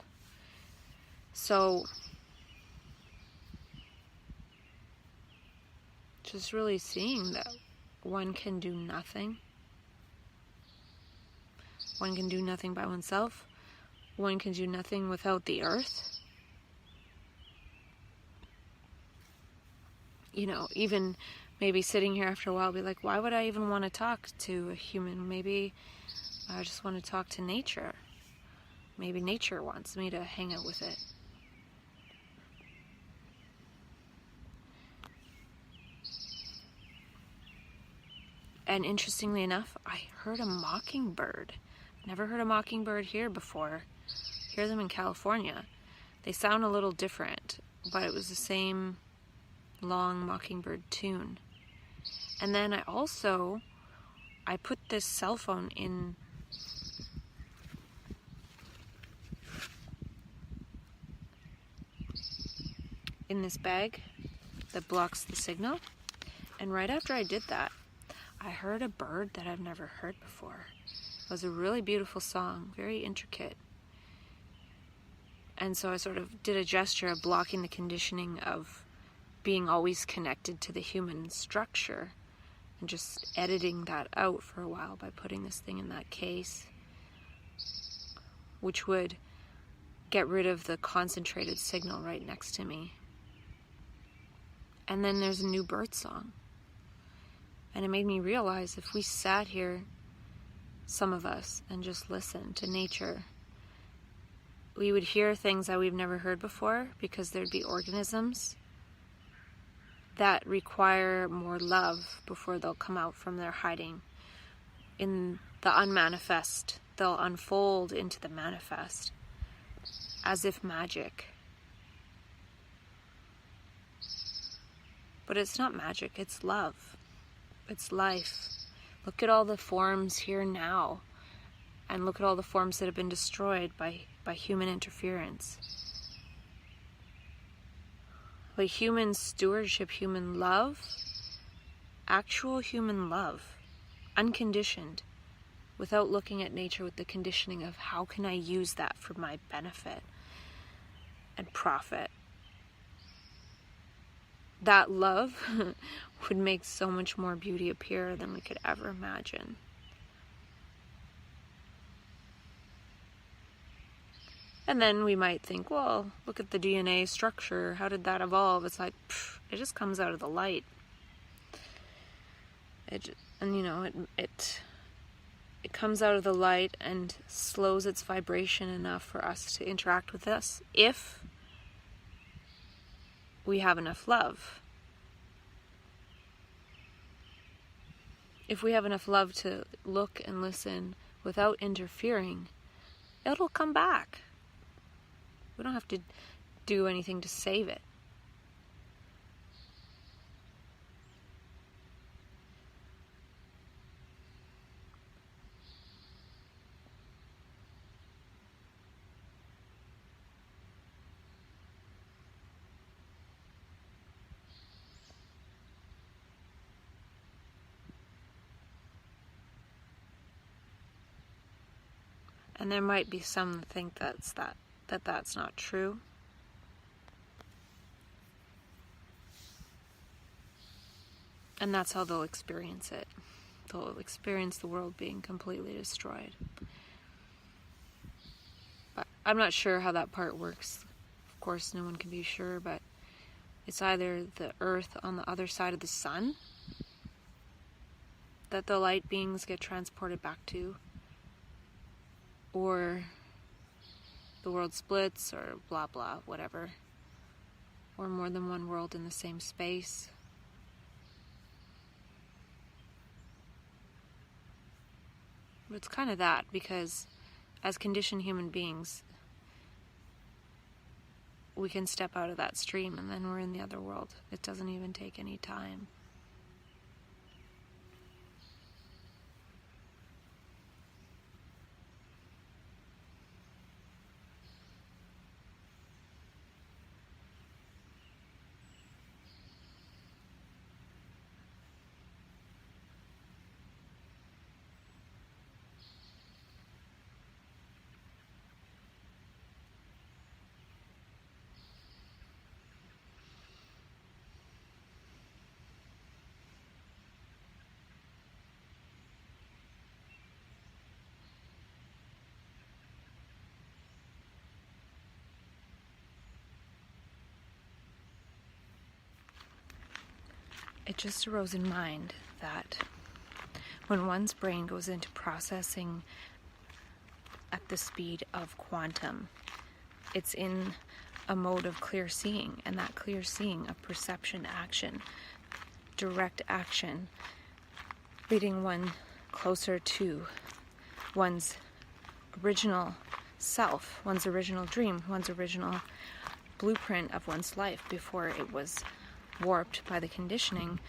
So just really seeing that one can do nothing. One can do nothing by oneself. One can do nothing without the earth. You know, even maybe sitting here after a while, be like, why would I even want to talk to a human? Maybe I just want to talk to nature. Maybe nature wants me to hang out with it. And interestingly enough, I heard a mockingbird. Never heard a mockingbird here before. Hear them in California. They sound a little different, but it was the same long mockingbird tune. And then I put this cell phone in this bag that blocks the signal. And right after I did that, I heard a bird that I've never heard before. It was a really beautiful song, very intricate. And so I sort of did a gesture of blocking the conditioning of being always connected to the human structure, and just editing that out for a while by putting this thing in that case, which would get rid of the concentrated signal right next to me. And then there's a new bird song. And it made me realize, if we sat here, some of us, and just listened to nature, we would hear things that we've never heard before, because there'd be organisms that require more love before they'll come out from their hiding. in the unmanifest, they'll unfold into the manifest as if magic. But it's not magic, it's love. It's life. Look at all the forms here now, and look at all the forms that have been destroyed by human interference. But human stewardship, human love, actual human love, unconditioned, without looking at nature with the conditioning of how can I use that for my benefit and profit. That love would make so much more beauty appear than we could ever imagine. And then we might think, well, look at the DNA structure. How did that evolve? It's like, it just comes out of the light. It comes out of the light and slows its vibration enough for us to interact with us if we have enough love. If we have enough love to look and listen without interfering, it'll come back. We don't have to do anything to save it. And there might be some that think that's not true. And that's how they'll experience it. They'll experience the world being completely destroyed. But I'm not sure how that part works. Of course, no one can be sure, but it's either the earth on the other side of the sun that the light beings get transported back to, or the world splits, or blah blah, whatever. Or more than one world in the same space. But it's kind of that, because as conditioned human beings, we can step out of that stream and then we're in the other world. It doesn't even take any time. It just arose in mind that when one's brain goes into processing at the speed of quantum, it's in a mode of clear seeing, and that clear seeing of perception, action, direct action, leading one closer to one's original self, one's original dream, one's original blueprint of one's life before it was warped by the conditioning.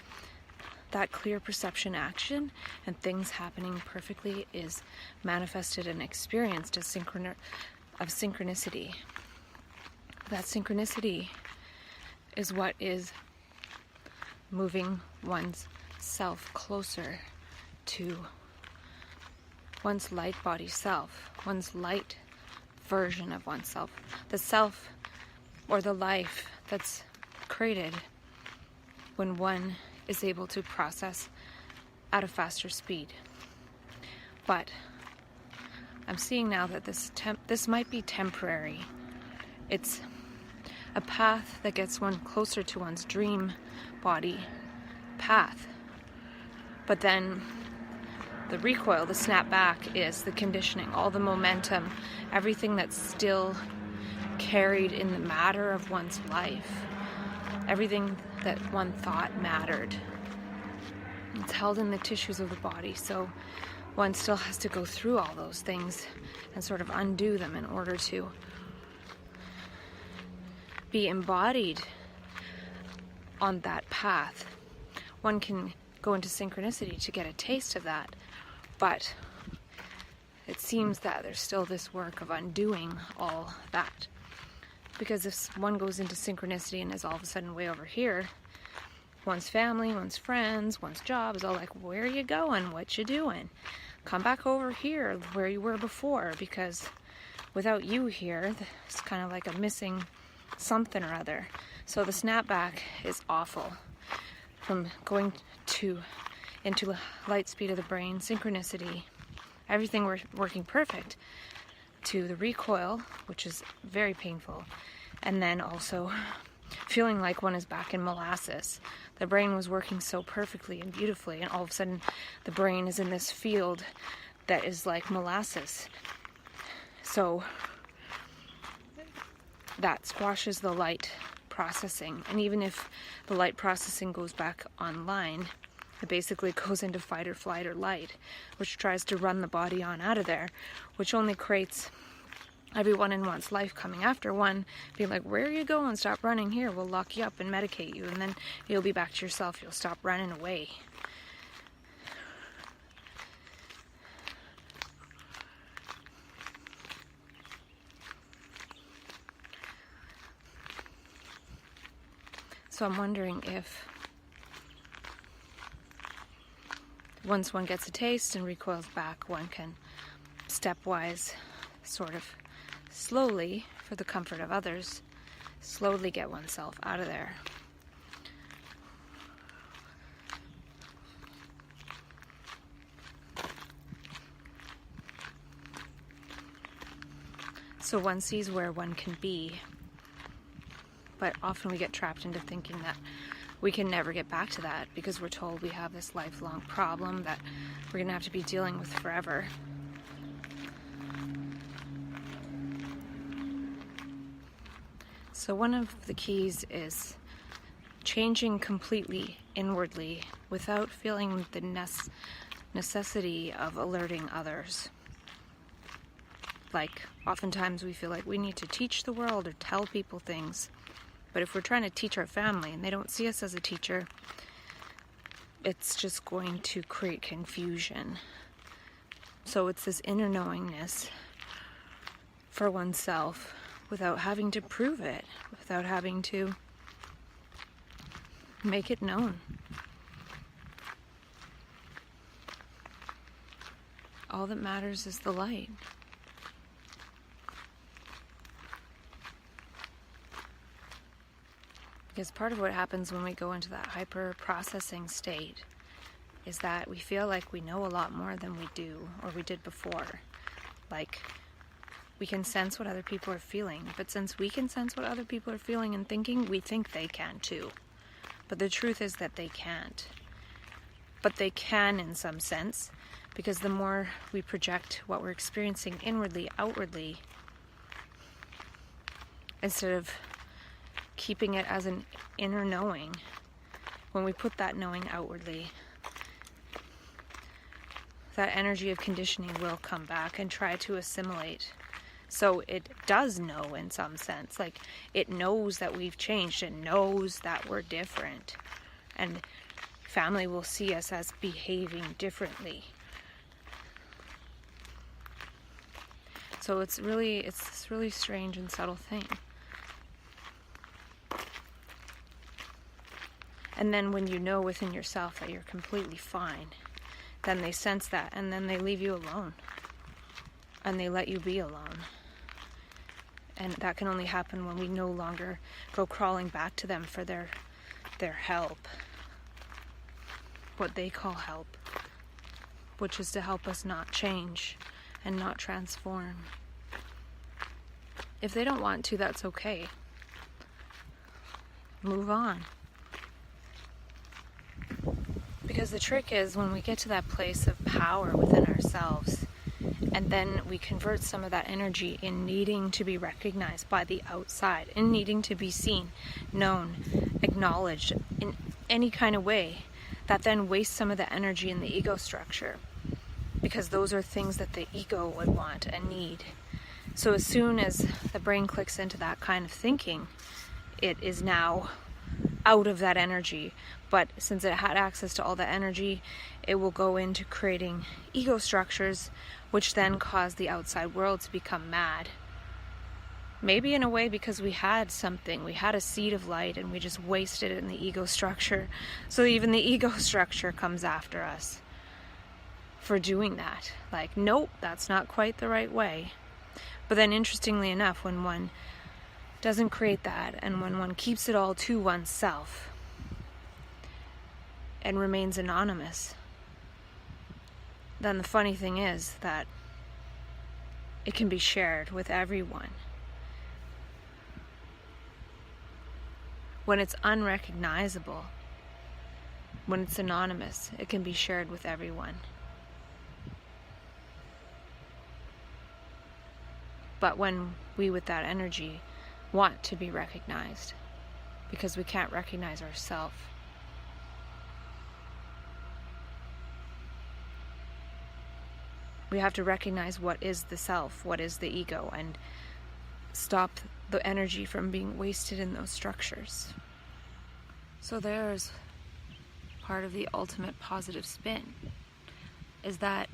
That clear perception, action, and things happening perfectly is manifested and experienced as synchronicity. That synchronicity is what is moving one's self closer to one's light body self, one's light version of oneself, the self or the life that's created when one is able to process at a faster speed. But I'm seeing now that this might be temporary. It's a path that gets one closer to one's dream body path. But then the recoil, the snap back, is the conditioning, all the momentum, everything that's still carried in the matter of one's life, everything that one thought mattered. It's held in the tissues of the body. So one still has to go through all those things and sort of undo them in order to be embodied on that path. One can go into synchronicity to get a taste of that, but it seems that there's still this work of undoing all that. Because if one goes into synchronicity and is all of a sudden way over here, one's family, one's friends, one's job is all like, where are you going? What you doing? Come back over here where you were before, because without you here, it's kind of like a missing something or other. So the snapback is awful. From going into light speed of the brain, synchronicity, everything working perfect, to the recoil, which is very painful, and then also feeling like one is back in molasses. The brain was working so perfectly and beautifully, and all of a sudden the brain is in this field that is like molasses. So that squashes the light processing, and even if the light processing goes back online, it basically goes into fight or flight or light, which tries to run the body on out of there, which only creates everyone in one's life coming after one, being like, where are you going? Stop running here. We'll lock you up and medicate you, and then you'll be back to yourself. You'll stop running away. So I'm wondering if once one gets a taste and recoils back, one can stepwise, sort of slowly, for the comfort of others, slowly get oneself out of there. So one sees where one can be, but often we get trapped into thinking that we can never get back to that because we're told we have this lifelong problem that we're going to have to be dealing with forever. So one of the keys is changing completely inwardly without feeling the necessity of alerting others. Like, oftentimes we feel like we need to teach the world or tell people things. But if we're trying to teach our family and they don't see us as a teacher, it's just going to create confusion. So it's this inner knowingness for oneself without having to prove it, without having to make it known. All that matters is the light. Because part of what happens when we go into that hyper-processing state is that we feel like we know a lot more than we do, or we did before. Like, we can sense what other people are feeling, but since we can sense what other people are feeling and thinking, we think they can too. But the truth is that they can't. But they can in some sense, because the more we project what we're experiencing inwardly, outwardly, instead of keeping it as an inner knowing, when we put that knowing outwardly, that energy of conditioning will come back and try to assimilate. So it does know in some sense, like it knows that we've changed, it knows that we're different, and family will see us as behaving differently. So it's this really strange and subtle thing. And then when you know within yourself that you're completely fine, then they sense that, and then they leave you alone. And they let you be alone. And that can only happen when we no longer go crawling back to them for their help. What they call help. Which is to help us not change and not transform. If they don't want to, that's okay. Move on. Because the trick is when we get to that place of power within ourselves, and then we convert some of that energy in needing to be recognized by the outside, in needing to be seen, known, acknowledged in any kind of way, that then wastes some of the energy in the ego structure. because those are things that the ego would want and need. So as soon as the brain clicks into that kind of thinking, it is now out of that energy. But since it had access to all that energy, it will go into creating ego structures, which then cause the outside world to become mad. Maybe in a way because we had something, we had a seed of light, and we just wasted it in the ego structure. So even the ego structure comes after us for doing that. Like, nope, that's not quite the right way. But then interestingly enough, when one doesn't create that, and when one keeps it all to oneself and remains anonymous, then the funny thing is that it can be shared with everyone. When it's unrecognizable, when it's anonymous, it can be shared with everyone. But when we, with that energy, want to be recognized, because we can't recognize ourselves, we have to recognize what is the self, what is the ego, and stop the energy from being wasted in those structures. So there's part of the ultimate positive spin, is that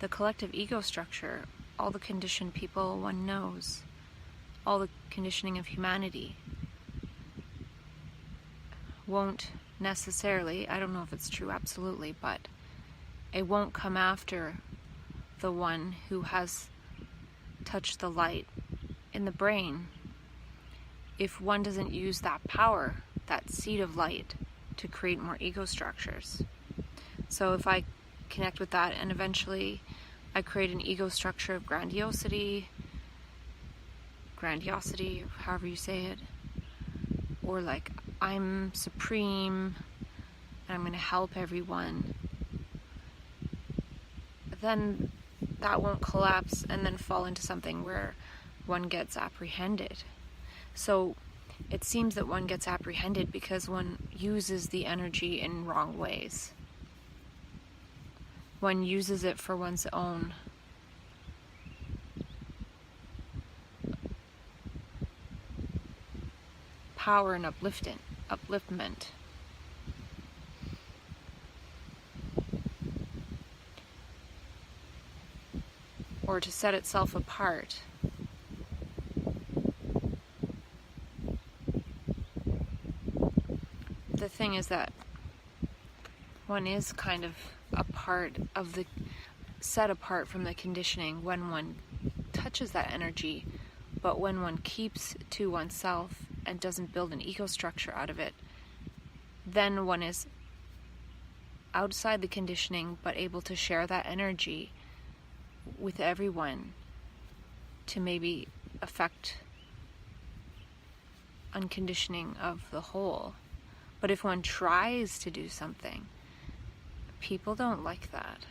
the collective ego structure, all the conditioned people one knows, all the conditioning of humanity, won't necessarily, I don't know if it's true absolutely, but it won't come after the one who has touched the light in the brain if one doesn't use that power, that seed of light, to create more ego structures. So if I connect with that and eventually I create an ego structure of grandiosity, however you say it, or like I'm supreme and I'm going to help everyone, then that won't collapse and then fall into something where one gets apprehended. So it seems that one gets apprehended because one uses the energy in wrong ways. One uses it for one's own power and upliftment. Or to set itself apart. The thing is that one is kind of a part of the set apart from the conditioning when one touches that energy, but when one keeps to oneself and doesn't build an ego structure out of it, then one is outside the conditioning but able to share that energy with everyone to maybe affect unconditioning of the whole. But if one tries to do something, people don't like that.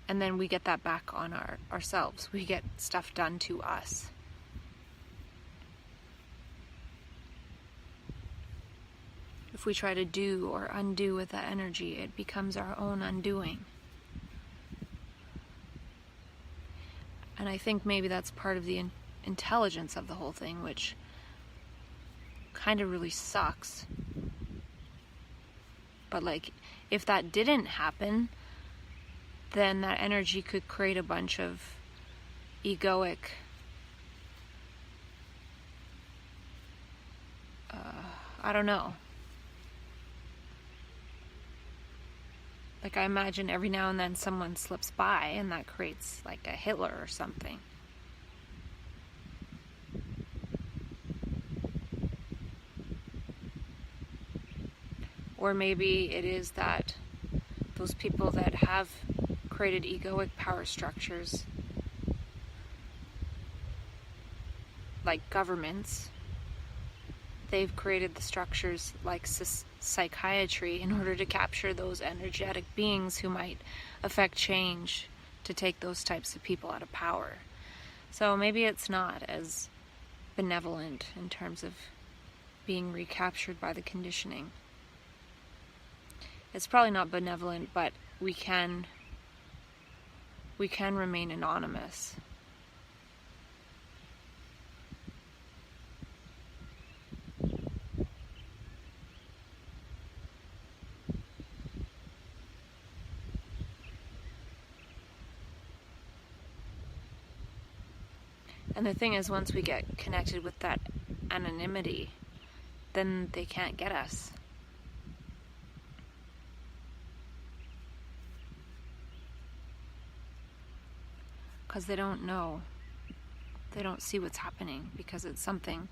And then we get that back on ourselves. We get stuff done to us. If we try to do or undo with that energy, it becomes our own undoing. And I think maybe that's part of the intelligence of the whole thing, which kind of really sucks. But like, if that didn't happen, then that energy could create a bunch of egoic I don't know. Like, I imagine every now and then someone slips by and that creates like a Hitler or something. Or maybe it is that those people that have created egoic power structures, like governments, they've created the structures like psychiatry in order to capture those energetic beings who might affect change, to take those types of people out of power. So maybe it's not as benevolent in terms of being recaptured by the conditioning. It's probably not benevolent, but we can remain anonymous. And the thing is, once we get connected with that anonymity, then they can't get us. Because they don't know. They don't see what's happening because it's something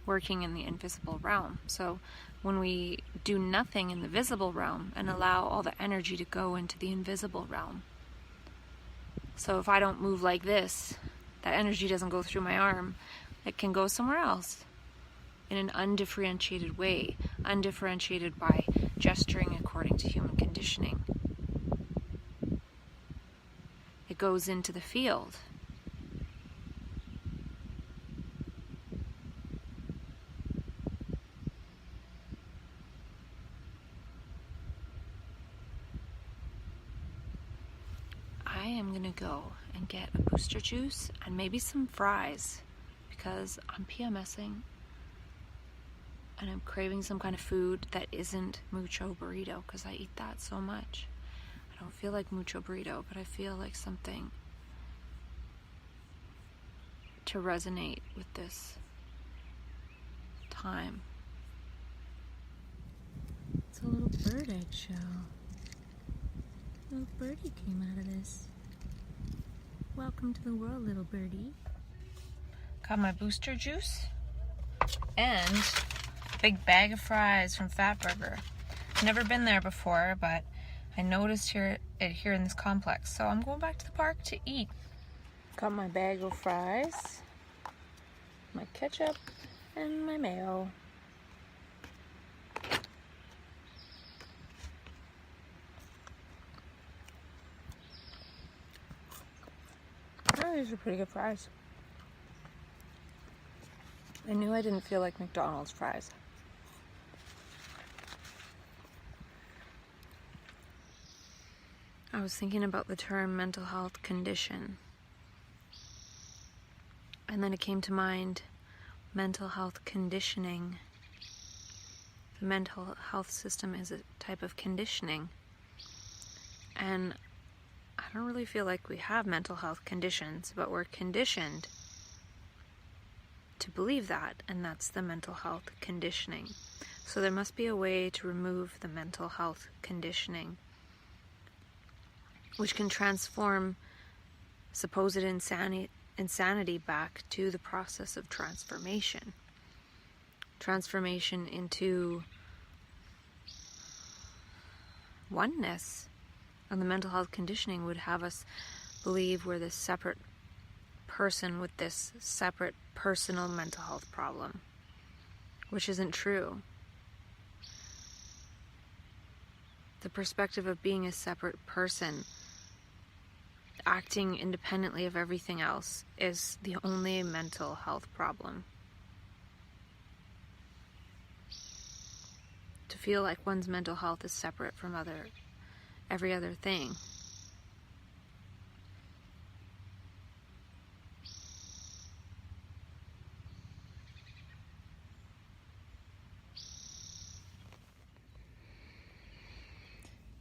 working in the invisible realm. So when we do nothing in the visible realm and allow all the energy to go into the invisible realm. So if I don't move like this, that energy doesn't go through my arm. It can go somewhere else in an undifferentiated way, undifferentiated by gesturing according to human conditioning. It goes into the field. I am going to go and get a booster juice and maybe some fries because I'm PMSing and I'm craving some kind of food that isn't mucho burrito because I eat that so much. I don't feel like mucho burrito, but I feel like something to resonate with this time. It's a little bird eggshell. A little birdie came out of this. Welcome to the world, little birdie. Got my booster juice and a big bag of fries from Fatburger. Never been there before, but I noticed it here in this complex, so I'm going back to the park to eat. Got my bag of fries, my ketchup, and my mayo. Oh, these are pretty good fries. I knew I didn't feel like McDonald's fries. I was thinking about the term mental health condition. And then it came to mind mental health conditioning. The mental health system is a type of conditioning. And I don't really feel like we have mental health conditions, but we're conditioned to believe that, and that's the mental health conditioning. So there must be a way to remove the mental health conditioning, which can transform supposed insanity back to the process of transformation. Transformation into oneness. And the mental health conditioning would have us believe we're this separate person with this separate personal mental health problem, which isn't true. The perspective of being a separate person, acting independently of everything else, is the only mental health problem. To feel like one's mental health is separate from every other thing.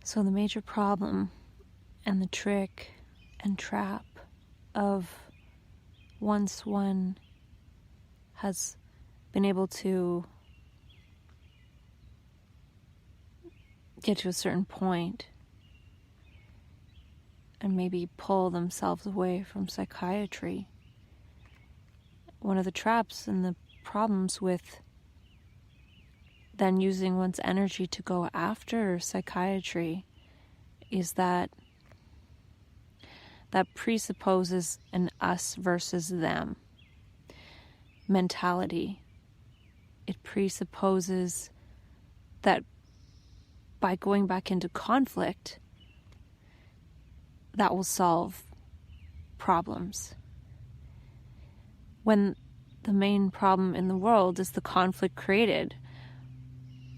So the major problem and the trick and trap of once one has been able to get to a certain point and maybe pull themselves away from psychiatry. One of the traps and the problems with then using one's energy to go after psychiatry is that presupposes an us versus them mentality. It presupposes that by going back into conflict, that will solve problems. When the main problem in the world is the conflict created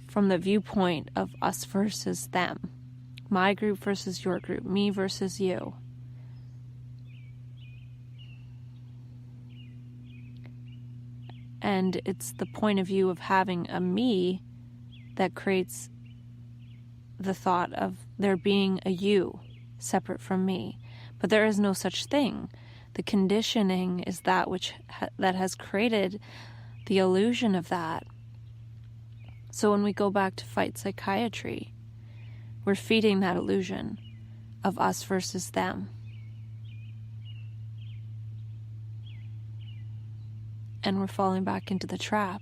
from the viewpoint of us versus them. My group versus your group. Me versus you. And it's the point of view of having a me that creates the thought of there being a you separate from me. But there is no such thing. The conditioning is that which that has created the illusion of that. So when we go back to fight psychiatry, we're feeding that illusion of us versus them. And we're falling back into the trap.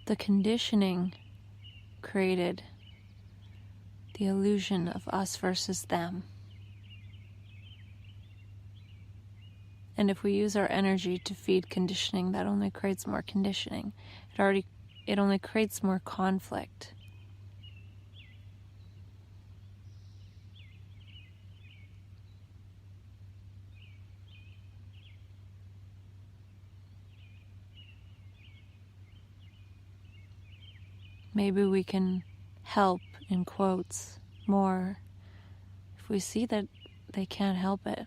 The conditioning created the illusion of us versus them. And if we use our energy to feed conditioning, that only creates more conditioning. It only creates more conflict. Maybe we can help, in quotes, more if we see that they can't help it.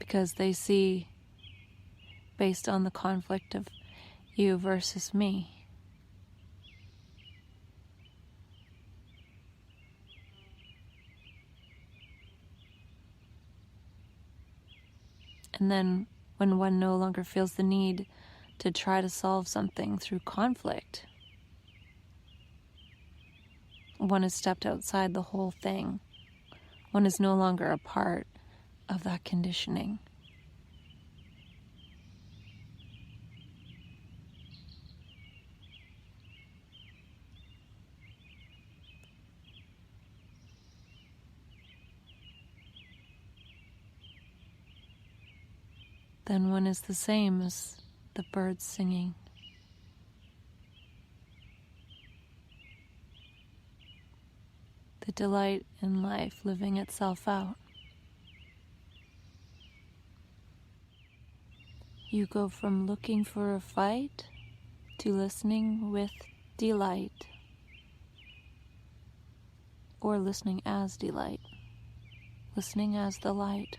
Because they see based on the conflict of you versus me. And then when one no longer feels the need to try to solve something through conflict, one has stepped outside the whole thing. One is no longer a part of that conditioning. Then one is the same as the birds singing. The delight in life living itself out. You go from looking for a fight to listening with delight, or listening as delight, listening as the light.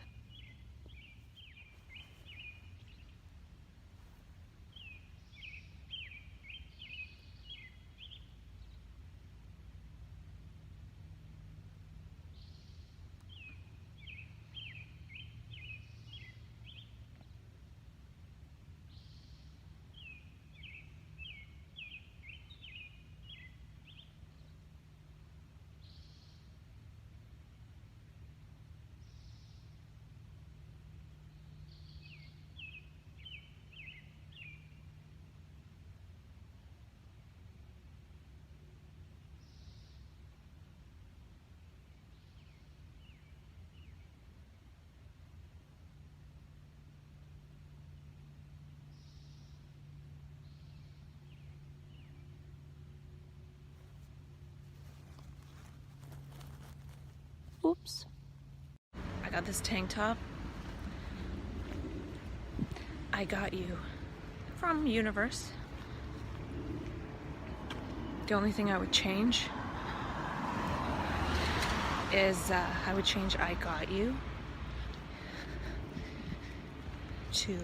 Oops. I got this tank top. I got you from Universe. The only thing I would change is I would change I got you to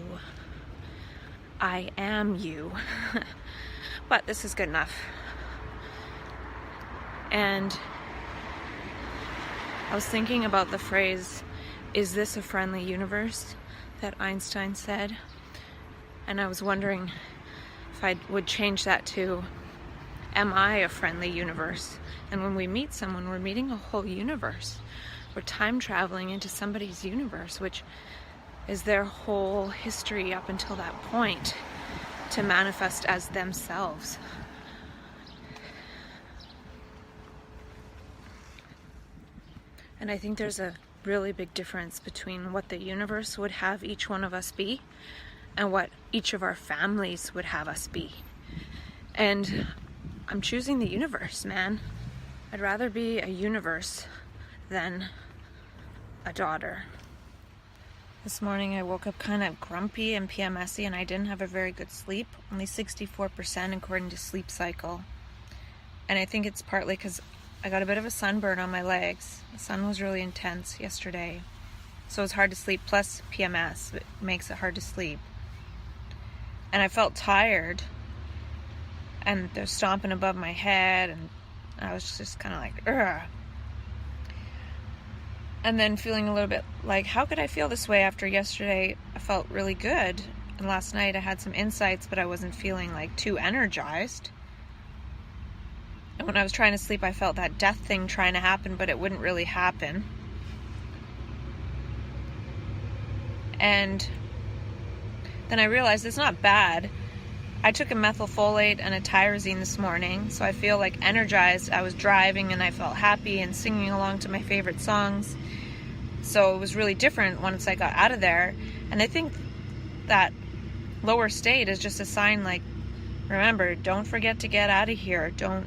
I am you. But this is good enough. And I was thinking about the phrase, is this a friendly universe, that Einstein said? And I was wondering if I would change that to, am I a friendly universe? And when we meet someone, we're meeting a whole universe. We're time traveling into somebody's universe, which is their whole history up until that point, to manifest as themselves. And I think there's a really big difference between what the universe would have each one of us be and what each of our families would have us be. And I'm choosing the universe, man. I'd rather be a universe than a daughter. This morning I woke up kind of grumpy and PMSy, and I didn't have a very good sleep, only 64% according to Sleep Cycle. And I think it's partly because I got a bit of a sunburn on my legs. The sun was really intense yesterday, so it was hard to sleep, plus PMS it makes it hard to sleep. And I felt tired, and they're stomping above my head, and I was just kind of like, ugh. And then feeling a little bit like, how could I feel this way after yesterday? I felt really good. And last night I had some insights, but I wasn't feeling like too energized. And when I was trying to sleep, I felt that death thing trying to happen, but it wouldn't really happen. And then I realized it's not bad. I took a methylfolate and a tyrosine this morning, so I feel like energized. I was driving and I felt happy and singing along to my favorite songs. So it was really different once I got out of there. And I think that lower state is just a sign, like, remember, don't forget to get out of here. Don't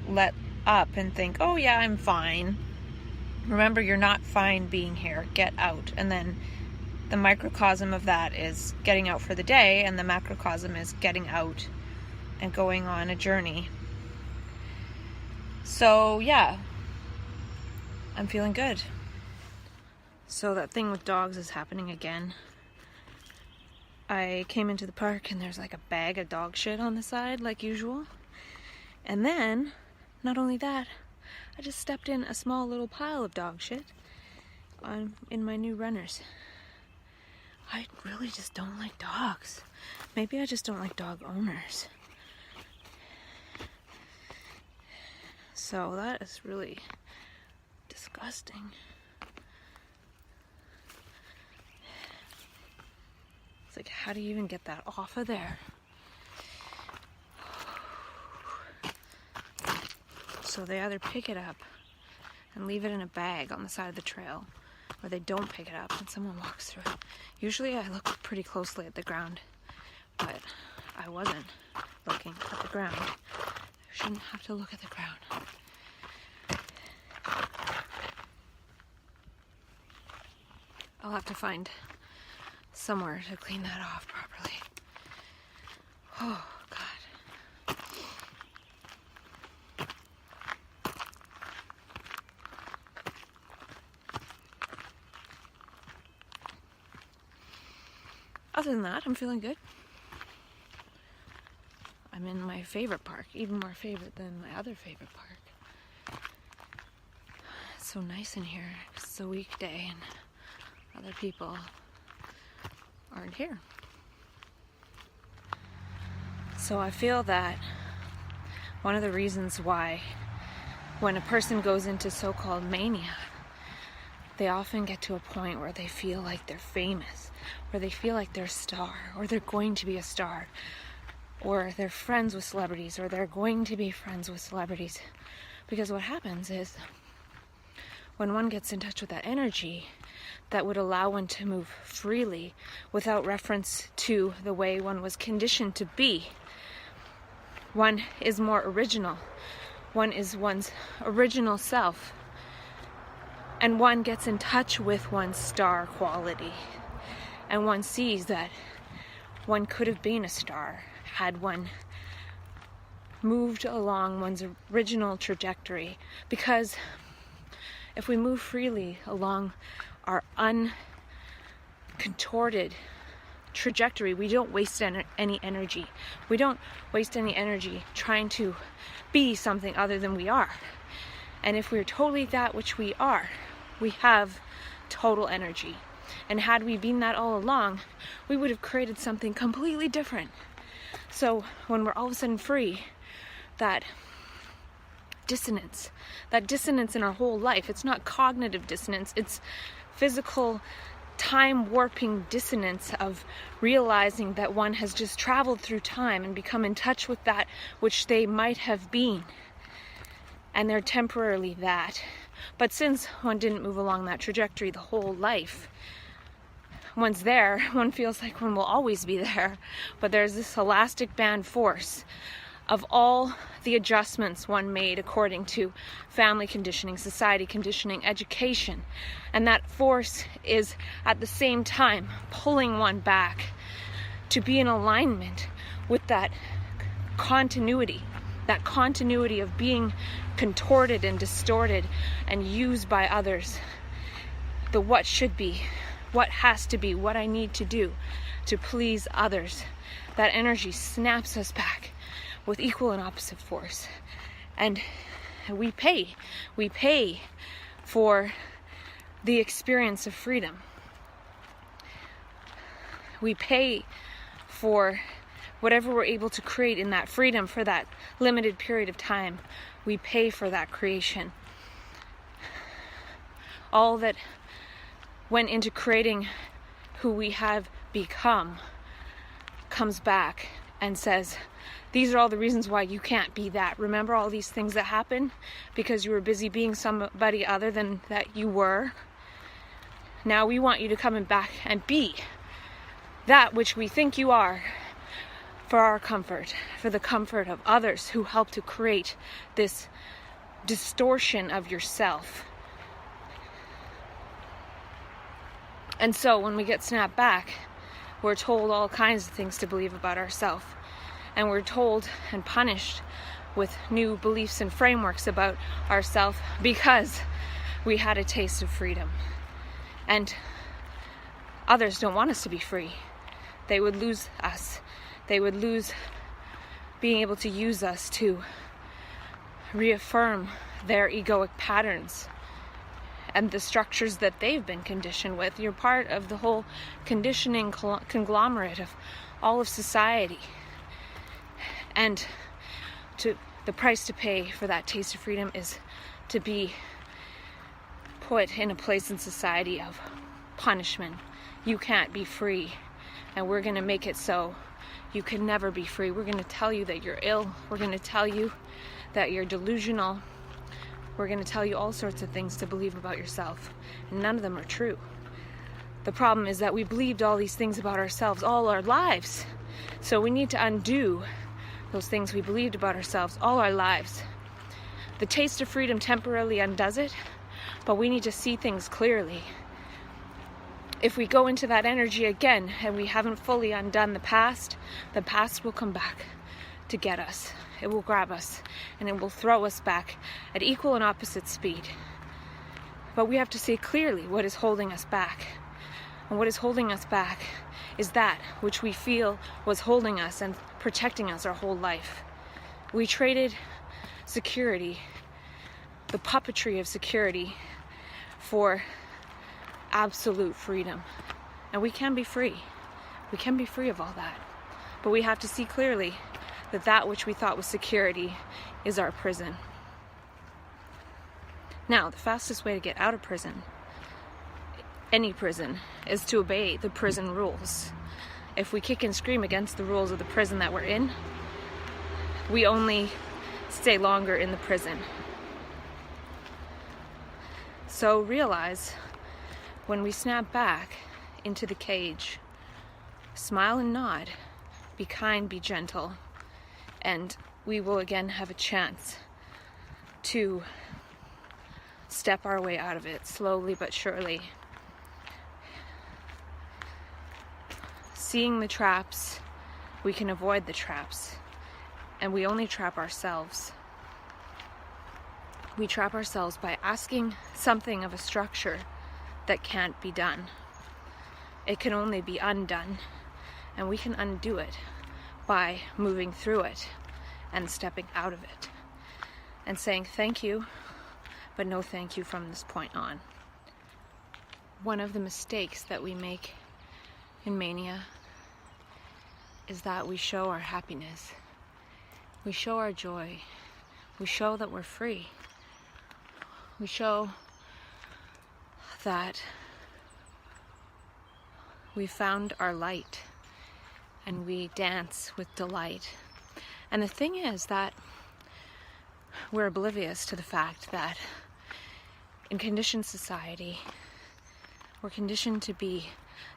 let up and think, oh yeah, I'm fine. Remember, you're not fine being here. Get out. And then the microcosm of that is getting out for the day, and the macrocosm is getting out and going on a journey. So yeah, I'm feeling good. So that thing with dogs is happening again. I came into the park and there's like a bag of dog shit on the side like usual. And then, not only that, I just stepped in a small little pile of dog shit in my new runners. I really just don't like dogs. Maybe I just don't like dog owners. So that is really disgusting. It's like, how do you even get that off of there? So they either pick it up and leave it in a bag on the side of the trail, or they don't pick it up and someone walks through it. Usually I look pretty closely at the ground, but I wasn't looking at the ground. I shouldn't have to look at the ground. I'll have to find somewhere to clean that off properly. Oh, God. Other than that, I'm feeling good. I'm in my favorite park, even more favorite than my other favorite park. It's so nice in here. It's a weekday and other people aren't here. So I feel that one of the reasons why when a person goes into so-called mania, they often get to a point where they feel like they're famous, or they feel like they're a star, or they're going to be a star, or they're friends with celebrities, or they're going to be friends with celebrities. Because what happens is, when one gets in touch with that energy that would allow one to move freely without reference to the way one was conditioned to be, one is more original. One is one's original self. And one gets in touch with one's star quality. And one sees that one could have been a star had one moved along one's original trajectory. Because if we move freely along our uncontorted trajectory, we don't waste any energy. We don't waste any energy trying to be something other than we are. And if we're totally that which we are, we have total energy. And had we been that all along, we would have created something completely different. So when we're all of a sudden free, that dissonance in our whole life, it's not cognitive dissonance, it's physical time warping dissonance of realizing that one has just traveled through time and become in touch with that which they might have been. And they're temporarily that. But since one didn't move along that trajectory the whole life, one's there, one feels like one will always be there. But there's this elastic band force of all the adjustments one made according to family conditioning, society conditioning, education. And that force is at the same time pulling one back to be in alignment with that continuity of being contorted and distorted and used by others. The what should be, what has to be, what I need to do to please others. That energy snaps us back with equal and opposite force. And we pay for the experience of freedom. We pay for whatever we're able to create in that freedom for that limited period of time. We pay for that creation. All that went into creating who we have become comes back and says, these are all the reasons why you can't be that. Remember all these things that happened because you were busy being somebody other than that you were? Now we want you to come back and be that which we think you are, for our comfort, for the comfort of others who help to create this distortion of yourself. And so when we get snapped back, we're told all kinds of things to believe about ourselves. And we're told and punished with new beliefs and frameworks about ourselves because we had a taste of freedom. And others don't want us to be free. They would lose us. They would lose being able to use us to reaffirm their egoic patterns and the structures that they've been conditioned with. You're part of the whole conditioning conglomerate of all of society. And the price to pay for that taste of freedom is to be put in a place in society of punishment. You can't be free, and we're going to make it so you can never be free. We're going to tell you that you're ill. We're going to tell you that you're delusional. We're going to tell you all sorts of things to believe about yourself, and none of them are true. The problem is that we believed all these things about ourselves all our lives. So we need to undo those things we believed about ourselves all our lives. The taste of freedom temporarily undoes it, but we need to see things clearly. If we go into that energy again and we haven't fully undone the past will come back to get us. It will grab us and it will throw us back at equal and opposite speed. But we have to see clearly what is holding us back. And what is holding us back is that which we feel was holding us and protecting us our whole life. We traded security, the puppetry of security, for absolute freedom. And we can be free. We can be free of all that. But we have to see clearly that that which we thought was security is our prison. Now, the fastest way to get out of prison, any prison, is to obey the prison rules. If we kick and scream against the rules of the prison that we're in, we only stay longer in the prison. So realize, when we snap back into the cage, smile and nod, be kind, be gentle, and we will again have a chance to step our way out of it slowly but surely. Seeing the traps, we can avoid the traps, and we only trap ourselves. We trap ourselves by asking something of a structure that can't be done. It can only be undone, and we can undo it by moving through it and stepping out of it and saying thank you, but no thank you from this point on. One of the mistakes that we make in mania is that we show our happiness, we show our joy, we show that we're free, we show that we found our light and we dance with delight. And the thing is that we're oblivious to the fact that in conditioned society, we're conditioned to be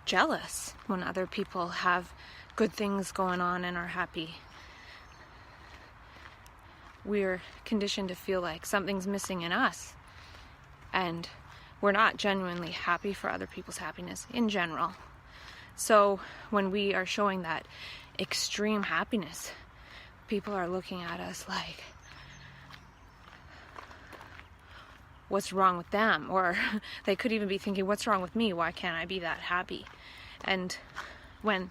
jealous when other people have good things going on and are happy. we're conditioned to feel like something's missing in us, and we're not genuinely happy for other people's happiness in general. So when we are showing that extreme happiness, people are looking at us like, what's wrong with them? Or they could even be thinking, what's wrong with me? Why can't I be that happy? And when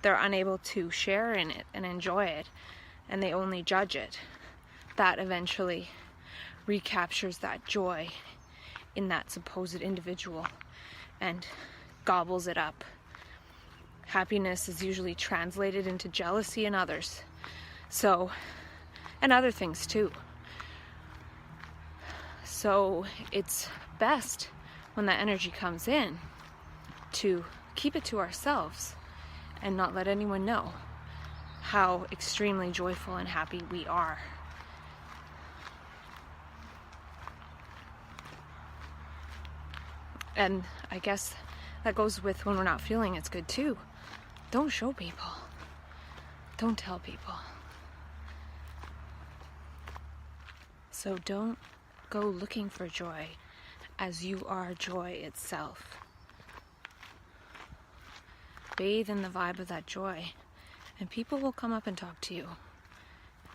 they're unable to share in it and enjoy it, and they only judge it, that eventually recaptures that joy in that supposed individual and gobbles it up. Happiness is usually translated into jealousy in others. So, and other things too. So it's best when that energy comes in to keep it to ourselves and not let anyone know how extremely joyful and happy we are. And I guess that goes with when we're not feeling it's good too. Don't show people. Don't tell people. So don't go looking for joy as you are joy itself. Bathe in the vibe of that joy, and people will come up and talk to you.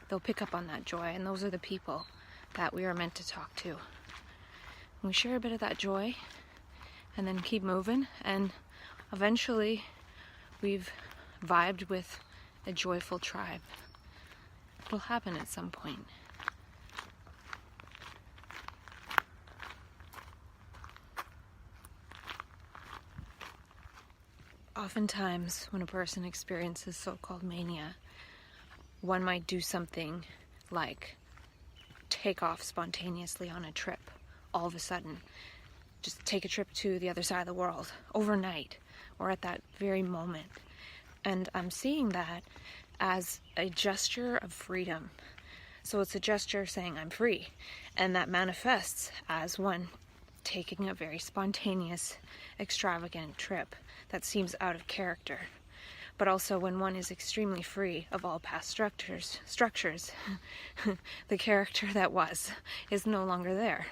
They'll pick up on that joy, and those are the people that we are meant to talk to. We share a bit of that joy, and then keep moving, and eventually we've vibed with a joyful tribe. It'll happen at some point. Oftentimes, when a person experiences so-called mania, one might do something like take off spontaneously on a trip all of a sudden. Just take a trip to the other side of the world overnight or at that very moment. And I'm seeing that as a gesture of freedom. So it's a gesture saying I'm free, and that manifests as one taking a very spontaneous, extravagant trip that seems out of character. But also when one is extremely free of all past structures, the character that was is no longer there.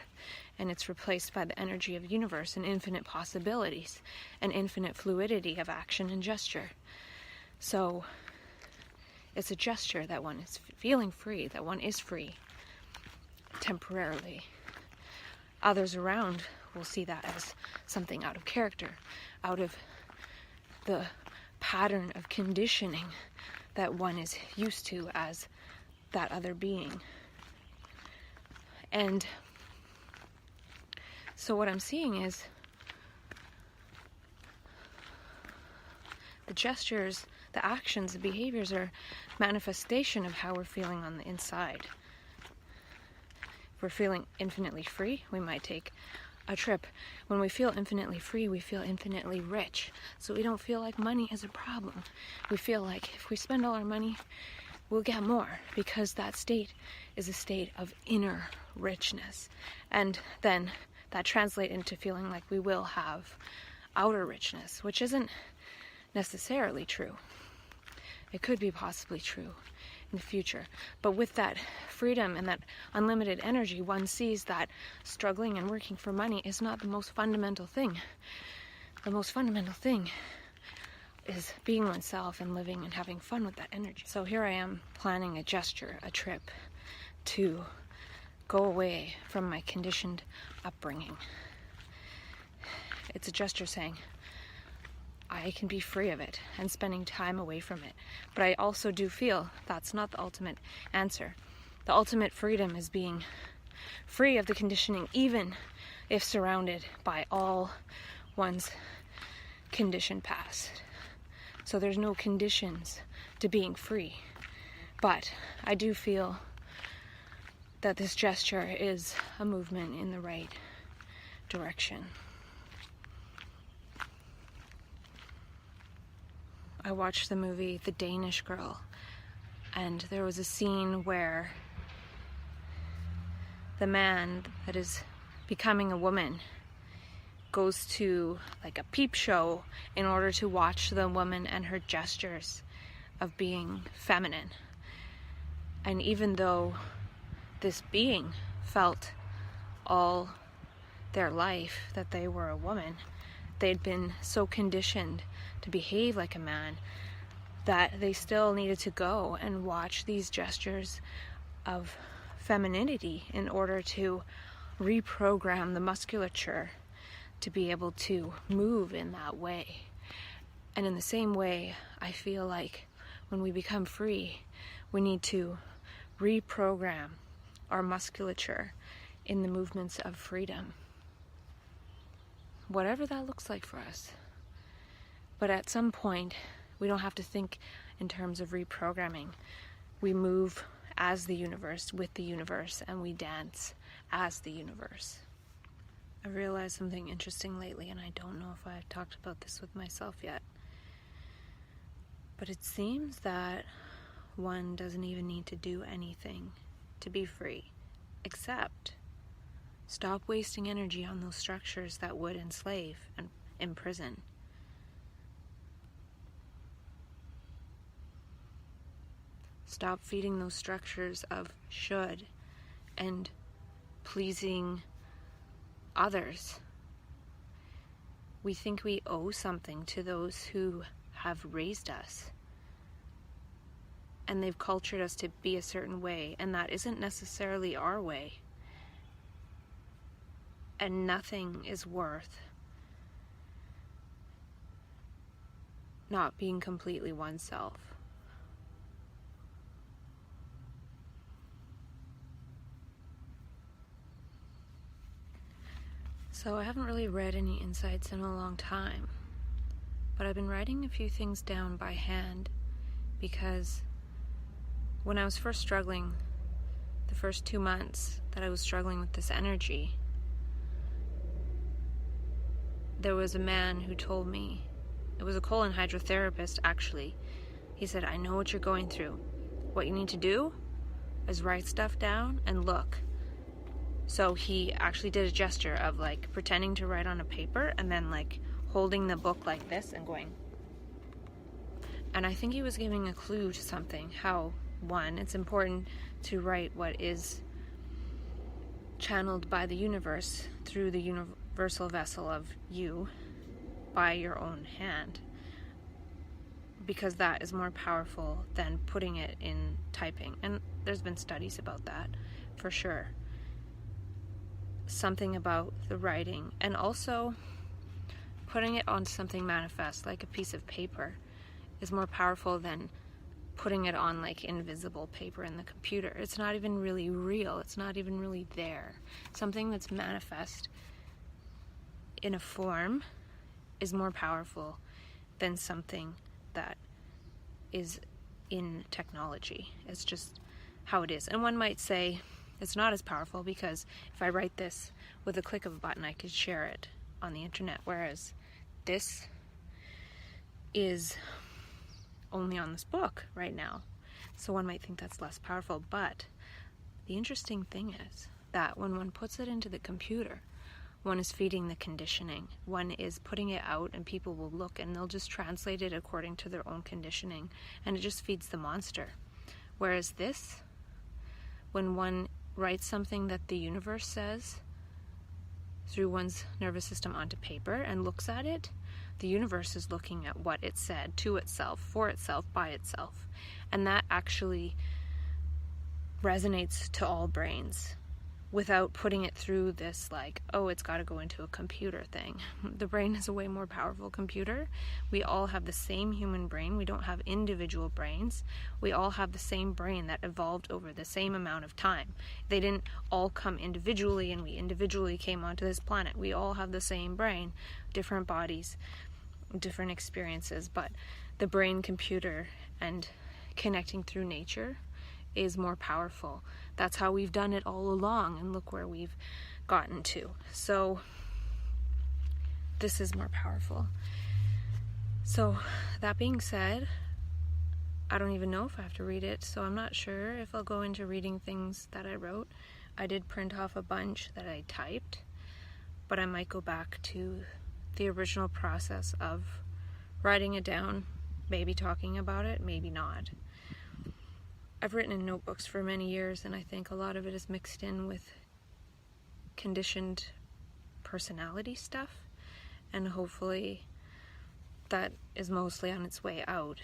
And it's replaced by the energy of the universe and infinite possibilities and infinite fluidity of action and gesture. So it's a gesture that one is feeling free, that one is free temporarily. Others around will see that as something out of character, out of the pattern of conditioning that one is used to as that other being. And so what I'm seeing is the gestures, the actions, the behaviors are manifestation of how we're feeling on the inside. If we're feeling infinitely free, we might take a trip. When we feel infinitely free, we feel infinitely rich. So we don't feel like money is a problem. We feel like if we spend all our money, we'll get more, because that state is a state of inner richness. And then that translates into feeling like we will have outer richness, which isn't necessarily true. It could be possibly true in the future. But with that freedom and that unlimited energy, one sees that struggling and working for money is not the most fundamental thing. The most fundamental thing is being oneself and living and having fun with that energy. So here I am planning a gesture, a trip to go away from my conditioned upbringing. It's a gesture saying, I can be free of it and spending time away from it. But I also do feel that's not the ultimate answer. The ultimate freedom is being free of the conditioning, even if surrounded by all one's conditioned past. So there's no conditions to being free. But I do feel that this gesture is a movement in the right direction. I watched the movie The Danish Girl, and there was a scene where the man that is becoming a woman goes to like a peep show in order to watch the woman and her gestures of being feminine. And even though this being felt all their life that they were a woman. They'd been so conditioned to behave like a man that they still needed to go and watch these gestures of femininity in order to reprogram the musculature to be able to move in that way. And in the same way, I feel like when we become free, we need to reprogram our musculature in the movements of freedom. Whatever that looks like for us. But at some point, we don't have to think in terms of reprogramming. We move as the universe, with the universe, and we dance as the universe. I realized something interesting lately, and I don't know if I've talked about this with myself yet. But it seems that one doesn't even need to do anything to be free, except stop wasting energy on those structures that would enslave and imprison. Stop feeding those structures of should and pleasing others. We think we owe something to those who have raised us, and they've cultured us to be a certain way, and that isn't necessarily our way. And nothing is worth not being completely oneself. So I haven't really read any insights in a long time, but I've been writing a few things down by hand because when I was first struggling, the first 2 months that I was struggling with this energy, there was a man who told me, it was a colon hydrotherapist actually, he said, I know what you're going through. What you need to do is write stuff down and look. So he actually did a gesture of like pretending to write on a paper and then like holding the book like this and going. And I think he was giving a clue to something, how, one, it's important to write what is channeled by the universe through the universal vessel of you by your own hand, because that is more powerful than putting it in typing. And there's been studies about that for sure. Something about the writing, and also putting it on something manifest like a piece of paper is more powerful than putting it on like invisible paper in the computer. It's not even really real. It's not even really there. Something that's manifest in a form is more powerful than something that is in technology. It's just how it is. And one might say it's not as powerful because if I write this with a click of a button, I could share it on the internet, whereas this is only on this book right now. So one might think that's less powerful, but the interesting thing is that when one puts it into the computer, one is feeding the conditioning. One is putting it out and people will look and they'll just translate it according to their own conditioning, and it just feeds the monster. Whereas this, when one writes something that the universe says through one's nervous system onto paper and looks at it, the universe is looking at what it said to itself, for itself, by itself. And that actually resonates to all brains without putting it through this like, oh, it's got to go into a computer thing. The brain is a way more powerful computer. We all have the same human brain. We don't have individual brains. We all have the same brain that evolved over the same amount of time. They didn't all come individually and we individually came onto this planet. We all have the same brain, different bodies, different experiences, but the brain computer and connecting through nature is more powerful. That's how we've done it all along, and look where we've gotten to. So this is more powerful. So that being said, I don't even know if I have to read it, so I'm not sure if I'll go into reading things that I wrote. I did print off a bunch that I typed, but I might go back to the original process of writing it down, maybe talking about it, maybe not. I've written in notebooks for many years, and I think a lot of it is mixed in with conditioned personality stuff, and hopefully that is mostly on its way out.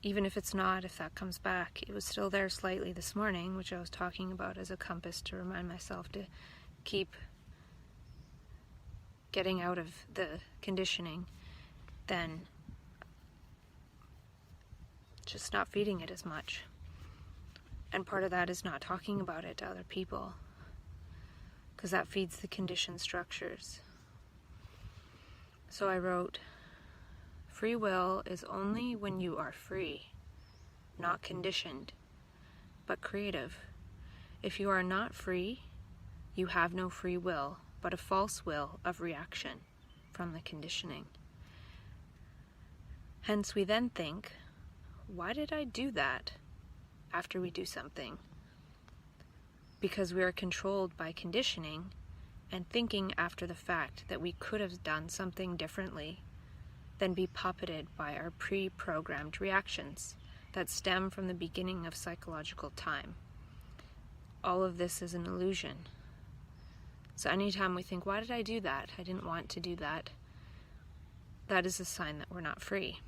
Even if it's not, if that comes back, it was still there slightly this morning, which I was talking about as a compass to remind myself to keep getting out of the conditioning, then just not feeding it as much. And part of that is not talking about it to other people, because that feeds the conditioned structures. So I wrote, free will is only when you are free, not conditioned, but creative. If you are not free, you have no free will, but a false will of reaction from the conditioning. Hence we then think, why did I do that after we do something? Because we are controlled by conditioning and thinking after the fact that we could have done something differently, then be puppeted by our pre-programmed reactions that stem from the beginning of psychological time. All of this is an illusion. So anytime we think, why did I do that? I didn't want to do that. That is a sign that we're not free.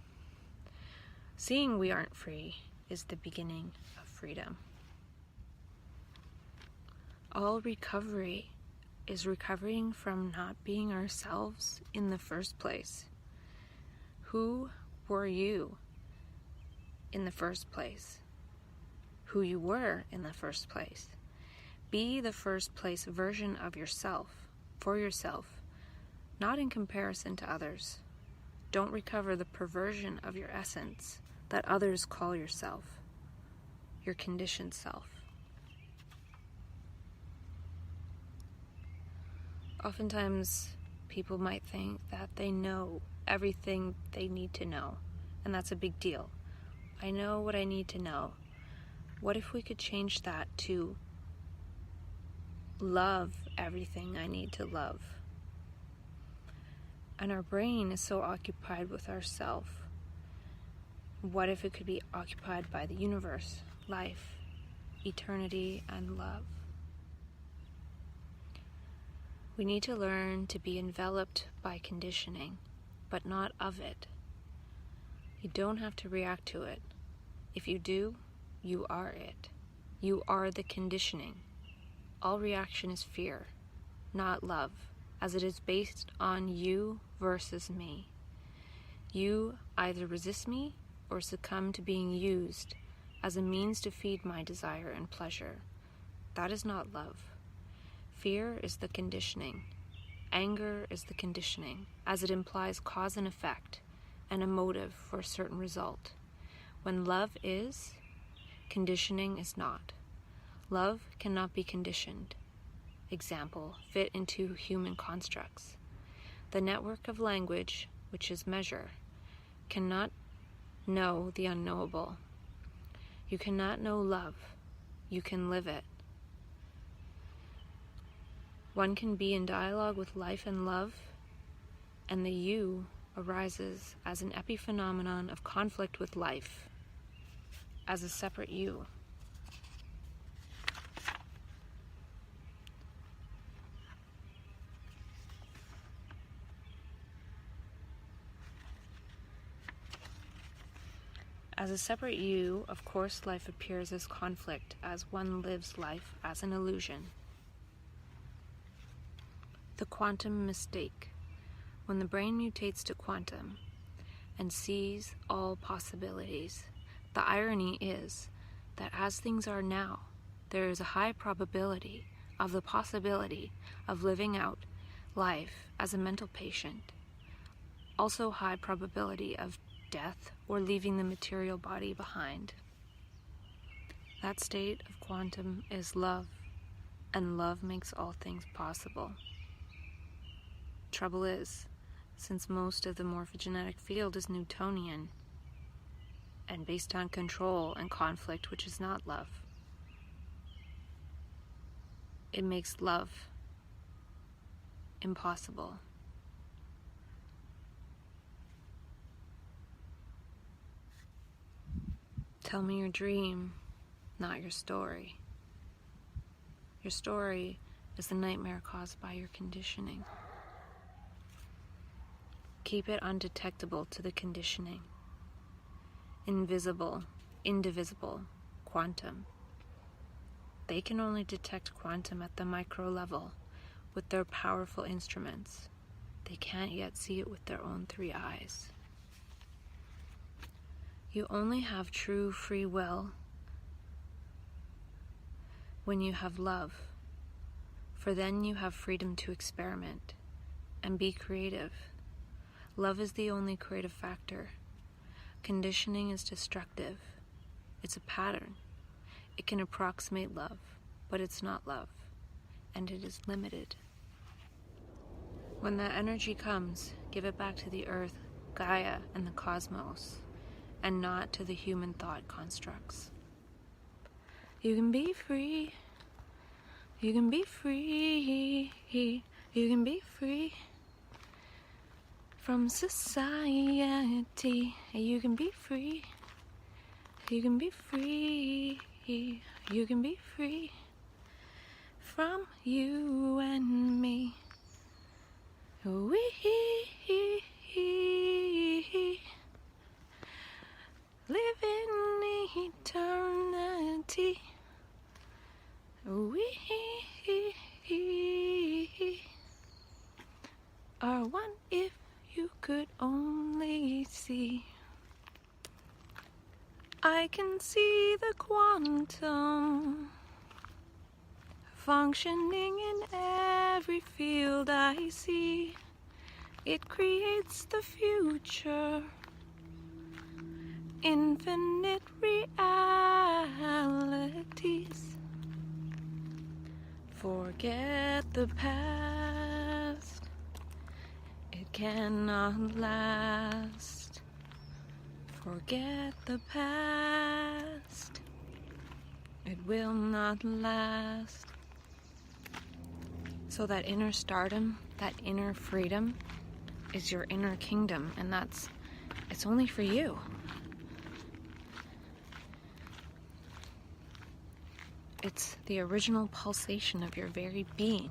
Seeing we aren't free is the beginning of freedom. All recovery is recovering from not being ourselves in the first place. Who were you in the first place? Who you were in the first place. Be the first place version of yourself, for yourself, not in comparison to others. Don't recover the perversion of your essence that others call yourself, your conditioned self. Oftentimes, people might think that they know everything they need to know, and that's a big deal. I know what I need to know. What if we could change that to love everything I need to love? And our brain is so occupied with ourself. What if it could be occupied by the universe, life, eternity, and love? We need to learn to be enveloped by conditioning, but not of it. You don't have to react to it. If you do, you are it. You are the conditioning. All reaction is fear, not love, as it is based on you versus me. You either resist me or succumb to being used as a means to feed my desire and pleasure. That is not love. Fear is the conditioning. Anger is the conditioning, as it implies cause and effect and a motive for a certain result. When love is, conditioning is not. Love cannot be conditioned. Example, fit into human constructs. The network of language, which is measure, cannot know the unknowable. You cannot know love. You can live it. One can be in dialogue with life and love, and the you arises as an epiphenomenon of conflict with life, as a separate you. As a separate you, of course, life appears as conflict, as one lives life as an illusion. The quantum mistake. When the brain mutates to quantum and sees all possibilities, the irony is that as things are now, there is a high probability of the possibility of living out life as a mental patient. Also high probability of death or leaving the material body behind. That state of quantum is love, and love makes all things possible. Trouble is, since most of the morphogenetic field is Newtonian and based on control and conflict, which is not love, it makes love impossible. Tell me your dream, not your story. Your story is the nightmare caused by your conditioning. Keep it undetectable to the conditioning. Invisible, indivisible, quantum. They can only detect quantum at the micro level with their powerful instruments. They can't yet see it with their own 3 eyes. You only have true free will when you have love, for then you have freedom to experiment and be creative. Love is the only creative factor. Conditioning is destructive. It's a pattern. It can approximate love, but it's not love, and it is limited. When that energy comes, give it back to the earth, Gaia, and the cosmos, and not to the human thought constructs. You can be free. You can be free. You can be free from society. You can be free. You can be free. You can be free from you and me. We live in eternity. We are one if you could only see. I can see the quantum functioning in every field I see. It creates the future, infinite realities. Forget the past, it cannot last. Forget the past, it will not last. So that inner stardom, that inner freedom, is your inner kingdom, and it's only for you. It's the original pulsation of your very being.